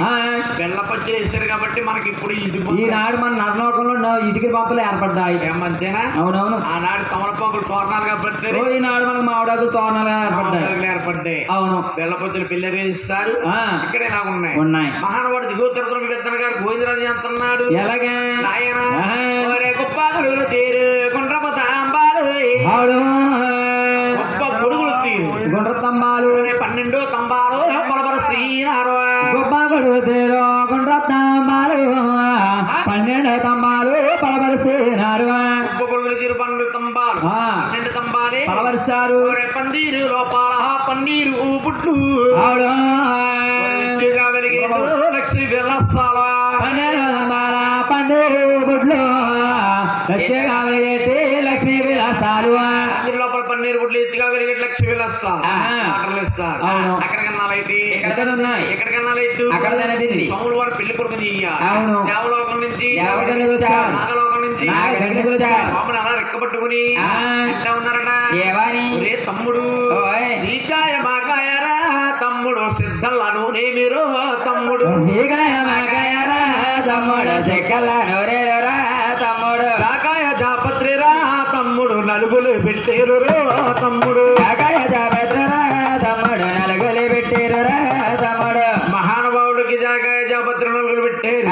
బెల్ల పచ్చులు వేసారు కాబట్టి మనకి ఇప్పుడు ఇది ఈనాడు మన నర్నోకంలో ఇటుక పంపలు ఏర్పడ్డాయి ఏమంతేనా అవునవును ఆనాడు తమలపాకులు తోరణాలుగా పెట్టారు ఈనాడు మనకు మామిడాకులు తోరణాలు ఏర్పడ్డాయి ఏర్పడ్డాయి అవును బెల్ల పచ్చులు పిల్లలు ఇస్తారు ఆ. ఇక్కడ ఇలా ఉన్నాయి ఉన్నాయి మహానవాడు దిగువ తరతరం విత్తన గారు గోవిందరాజు అంటున్నాడు ఎలాగా ఆయన ఆహా. ఒరే గొప్పలు తీరు గుండ్రపు తాంబాలు అవును గొప్ప పొడుగులు తీరు గుండ్ర తంబాలు 12 తంబాలు పొలబరసీనారు గొప్ప కొడుతేరో గుండ్ర తంబాలు 12 తంబాలు పలవరిసినారు గొప్ప పొడుగులు తీరు 12 తంబాలు 12 తంబాలే పలవరిచారు ఒరే పందిరు లోపాల పన్నీరు పుట్లు అవును విచ్చుగా వెలిగేడు లక్ష్మీ వెళ్ళాల 12 తంబాల పందిరు బుడ్లు లక్ష్మీ విలాసాలు పందిరు లోపల పన్నీరు పుట్లు ఎత్తుగా వెలిగేడు లక్ష్మీ వెళ్ళాలి ఆటలు ఇస్తారు అవును. ఎక్కడికన్నా లైట్ ఎక్కడ ఉన్నాయి ఎక్కడికన్నా లైట్ అక్కడ తినదింది. సోములు వారు పెళ్లి కొడుకు చెయ్యాలి అవును. దేవలోకం నుంచి దేవగణులు వచ్చారు. నాగలోకం నుంచి నాగగణులు వచ్చారు. బాబుని అలా రెక్కబట్టుకుని ఆ. ఎట్లా ఉన్నారట ఏవాని ఒరే తమ్ముడు ఓయ్. నీకాయ మాకాయరా తమ్ముడు సిద్ధల్లను నేమిరో తమ్ముడు తమ్ముడు చెక్కల నోరేరా తమ్ముడు కాకాయ జాపత్రిరా తమ్ముడు నలుగులు పెట్టేరు తమ్ముడు కాకాయ జాబెత్తరా తమ్ముడు నలుగులు పెట్టిరురా తమ్ముడు మహానుభావుడికి జాకాయ జాపత్రి నలుగులు పెట్టేరు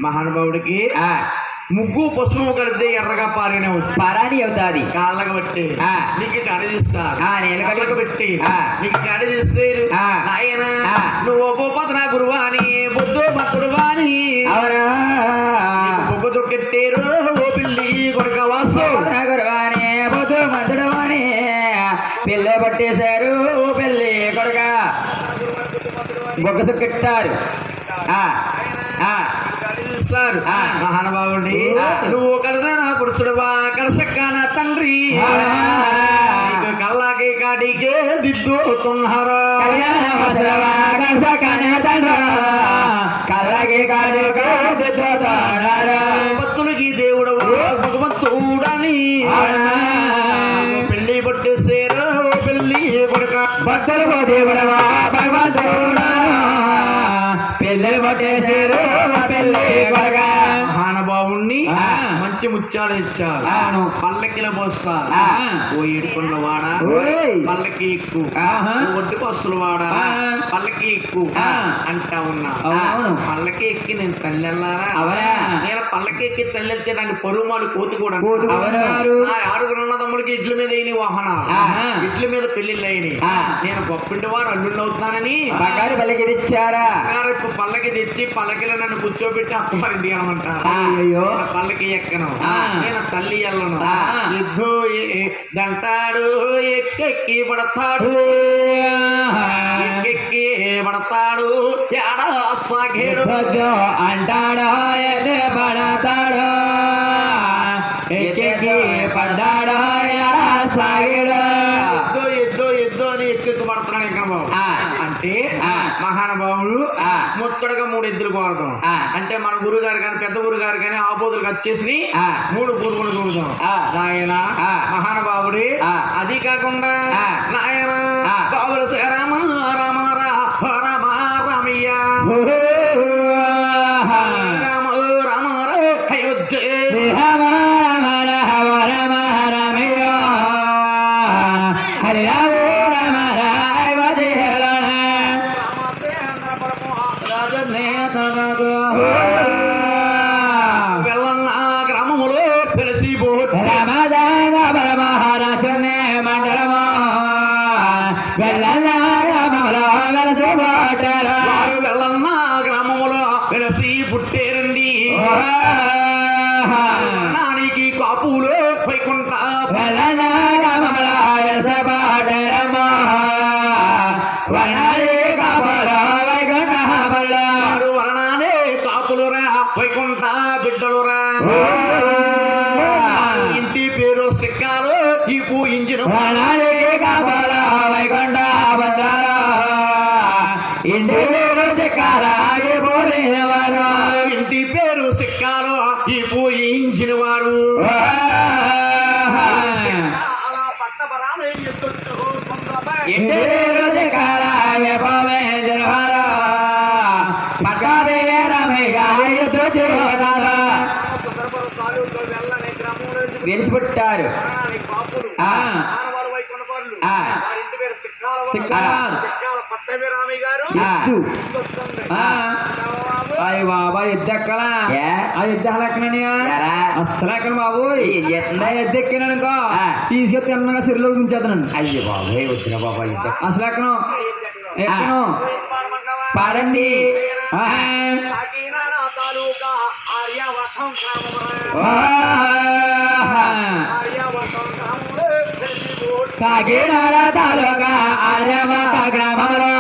మహానుభావుడికి ముగ్గు పసుపు కలిపితే ఎర్రగా పారిన పరాని అవుతాది కాళ్ళకు పెట్టి ఆ. నీకు కడిదిస్తారు నేను కళ్ళకు పెట్టి ఆ. నీకు కడిదిస్తారు ఆ. ఆయన ఆ. నువ్వు ఉపపదన గురువాని బుద్ధు మతుడువాని అవునా బొగ్గు దొక్కెట్టారు ఓ పిల్లి కొడుక వాసు గురువాని బుద్ధు మధుడవాని పిల్ల పట్టేశారు పెళ్ళి కొడుక బొగ్గసు కెట్టారు సార్ మహానుభావుడి నువ్వు కలదనా పురుషుడువా కలసక్కన తండ్రి నీకు కళ్ళకి కాడికే దిద్దుతున్నారా కళ్ళకి కాడికి భక్తులకి దేవుడు భగవంతుడని పెళ్లి పట్టేసారు పెళ్లి కొడుక భక్తులు దేవుడవా భగవంతుడా పెళ్ళి పట్టేసారు పెళ్ళి కొడుక మహానుభావుణ్ణి ఆ. మంచి ముత్యాలు ఇచ్చారు అవును. పల్లకిల పోస్తారు ఆ. ఓ ఏడుకొండ వాడ ఓయ్. పల్లకి ఎక్కువ ఆహా. ఒడ్డు బస్సులు వాడ ఆ. పల్లకి ఎక్కువ ఆ. అంటా ఉన్నా అవునవును. పల్లకి ఎక్కి నేను తల్లెల్లారా అవునా? నేను పల్లకెక్కి తల్లెత్తే దాన్ని పరుమాలు కోతి కూడా కోతుకున్నారు. నా ఆరుగురు అన్నదమ్ములకి ఇడ్ల మీద అయిన వాహనాలు ఇడ్ల మీద పెళ్లిళ్ళు అయినాయి. నేను గొప్పింటి వారు అల్లుళ్ళు అవుతున్నానని బంగారు పల్లకి తెచ్చారా? ఇప్పుడు పల్లకి తెచ్చి పల్లకిలో నన్ను కూర్చోబెట్టి అప్పమారింటి అనమంటారు. అయ్యో పల్లకి ఎక్కను నేను తల్లి ఎల్లను ఎద్దు దంటాడు ఎక్కెక్కి పడతాడు ఎక్కెక్కి పడతాడు ఎడా సాగేడు అంటాడో ఎదే పడతాడో ఎక్కెక్కి పడ్డాడో ఎడా సాగేడు ఎద్దు ఎద్దు ఎద్దు అని ఎక్కెక్కి పడుతున్నాడు ఇంకా బాబు. అంటే మహానుభావుడు ముచ్చటగా 3 ఎద్దులు కోరడం. అంటే మన గురువు గారు కానీ పెద్ద గురువు గారు కానీ ఆపోదులు వచ్చేసి 3 పూర్వులు కోరుదాం నాయన మహానుభావుడి. అది కాకుండా నాయన బాబులు రామ రామ రామ రామయ్య రామ రామ అయోధ్య హరి రామ రామ వెళ్ళన్న గ్రామములో తెలిసి మహారాజునే మండలమో వెళ్ళన్న వెళ్ళన్న గ్రామములో వెలసి పుట్టేరండి నానికి కాపులో వైకుంఠ వర్ణాలే కాపులురా వైకుంఠ బిడ్డలురా. ఇంటి పేరు సిక్కాలు ఈ పూయించిన ఇంటి పేరు చెక్కారాగి పోలేవారు ఇంటి పేరు సిక్కాలు ఈ పూయించిన వారు ఇంటి పేరు చెక్కారాగి పోలేవారు పక్కనే వెలిసిపెట్టారు. అయ్య బాబా ఎద్దెక్కలా ఆ ఎద్దెక్కననియా అసలు ఎక్కడ బాబు ఎద్దెక్కినానుకో తీసుకెళ్ళి తిన్నగా సిరిలో ఉంచేతనండి. అయ్యో బాబు వచ్చిన బాబా అసలు ఎక్కను ఎక్కను పాడండి. కాకినాడ తాలూకా ఆర్యవత గ్రామంలో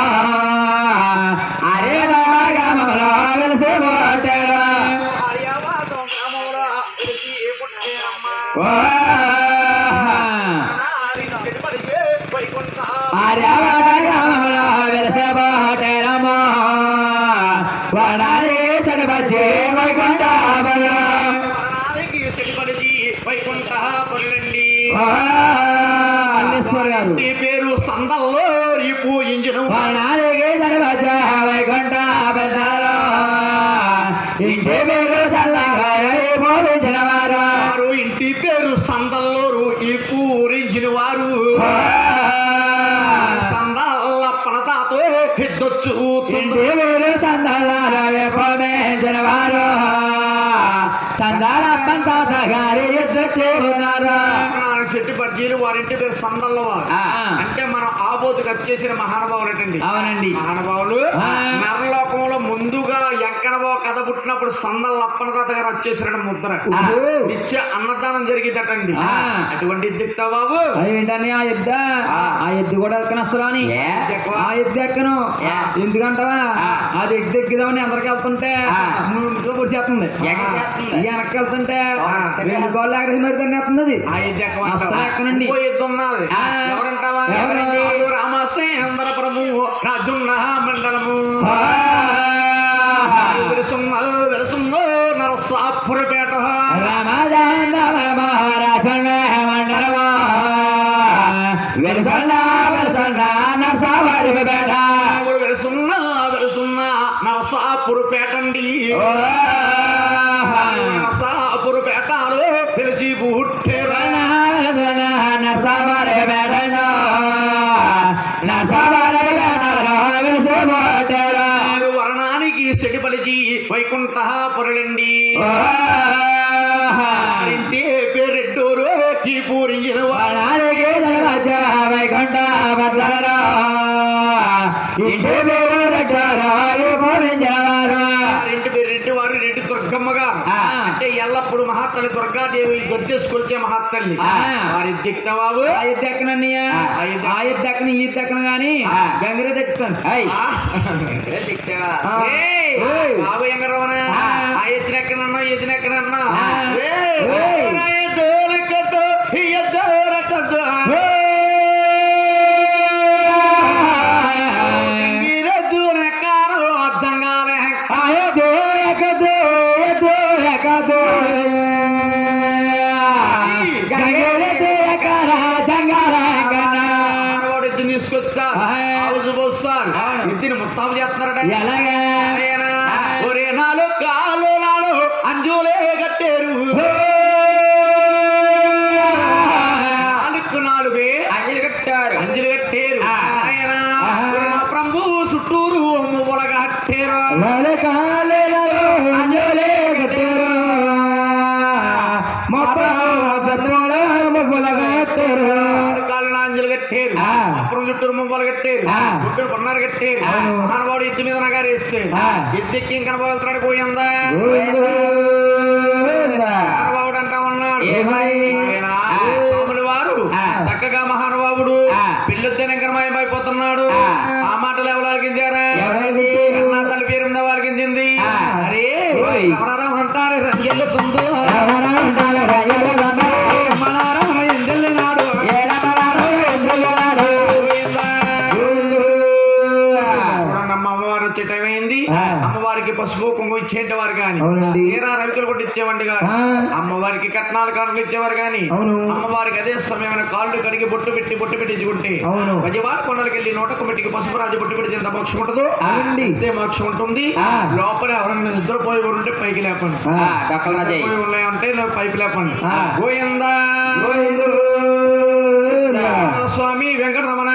ఆర్యవత గ్రామంలో వెలిసి పుట్టాడు. ఆర్యవత గ్రామంలో వెలిసి పుట్టాడమ్మా వడాలి చెడబచ్చి వైకుంఠ వైకుంఠ పరులండి గారు పేరు సందల్లో ఈ పూజించిన వైకుంఠ ఇంటి పేరు పూజించిన వారు ఇంటి పేరు సందల్లో ఈ పూరించిన వారు సందల్ల పనతాతో పెద్దొచ్చు ఇంటి పేరు సందల్లారే పూజించిన వారు సందాల పంతాత గారి ఎద్దొచ్చి ఉన్నారు. చెట్టు బజ్జీలు వారింటి పేరు సందల్లో వారు. అంటే మనం ఆబోతుకు వచ్చేసిన మహానుభావులటండి. అవునండి మహానుభావులు నరలోకంలో ముందుగా ఎంకనబో కథ పుట్టినప్పుడు సందల అప్పన తాత గారు వచ్చేసిన ముద్ర నిత్య అన్నదానం జరిగిద్దటండి. అటువంటి ఎద్దుతా బాబు ఏంటని ఆ ఎద్దు ఆ ఎద్దు కూడా ఎక్కను అసలు అని ఆ ఎద్దు ఎక్కను ఎందుకంటావా అది ఎగ్గు ఎగ్గుదామని అందరికి వెళ్తుంటే ఇంట్లో పొడి చేస్తుంది వెనక్కి వెళ్తుంటే 2 కాళ్ళు ఎక్కడ మరి దాన్ని వేస్తుంది. ఆ ఎద్దు ఎక్కనండి ఎద్దు ఉన్నది ఎవరంటావా రామసేంద్రపురము రాజున్న మండలము వెలుసున్నో నరసాపురపేట మహారాజు మండలము వెలుసున్నా నరసాపురపేట వెలుసున్నా నరసాపురపేటండి. నరసాపురపేటలో తెలిసి పుట్టేరా వర్ణానికి సెడి పలిచి వైకుంఠ పొరలండి. ఇంటి పేరు రెడ్డి వారు రెడ్డి దుర్గమ్మగా అంటే ఎల్లప్పుడు మహాతల్లి దుర్గాదేవి గొద్దేసుకొచ్చే మహాతల్లి వారి దిక్త బాబు ఎద్దెక్కనన్నయ్య ఎద్దెక్కన ఈ దక్కన గాని గంగిరే దక్కుతాను బాబు ఎంగరవన ఆ ఎత్తినెక్కనన్నా ఎదినెక్కనన్నా తీసుకొచ్చా ఇంటిని ముస్తాబు చేస్తున్నారట ఎలాగా ఒరే నాలుగు కాలు నాలుగు అంజులే కట్టారు నాలుగే అంజలి కట్టారు అంజలి కట్టారు ఆయన ప్రభు చుట్టూరు మువ్వలగా కట్టారు అంజలి కట్టారు అప్పుడు చుట్టూరు మువ్వలు కట్టారు చుట్టూరు కొన్నారు కట్టారు మనవాడు ఎద్దు మీద నగారు వేస్తే ఎద్దెక్కి ఇంకా కనబడుతున్నాడు పోయిందా మహానుభావుడు అంటా ఉన్నాడు వారు చక్కగా మహానుభావుడు పిల్లొద్దని ఇంకా మాయమైపోతున్నాడు ఆ మాటలు ఎవరికిందారా తల్లి పేరున్న వారికి చెంది అరే ఎవరారా అంటారు రంగెళ్ళుతుందో అమ్మవారు వచ్చే టైం అయింది అమ్మవారికి పసుపు కుంకుమ ఇచ్చేవారు కానీ తీరా రవికలు కూడా ఇచ్చేవాడి గారు అమ్మవారికి కట్నాలు కానుకలు ఇచ్చేవారు కానీ అమ్మవారికి అదే సమయమైన కాళ్ళు కడిగి బొట్టు పెట్టి ఇచ్చుకుంటే గజవాడ కొండలకి వెళ్ళి నోటకు మెట్టికి పసుపు రాజు బొట్టు పెట్టి ఎంత మోక్షం ఉంటుందో అంతే మోక్షం ఉంటుంది లోపల ఎవరైనా నిద్రపోయి ఉంటే పైకి లేపండి ఉన్నాయంటే పైకి లేపండి గోయిందా స్వామి వెంకటరమణ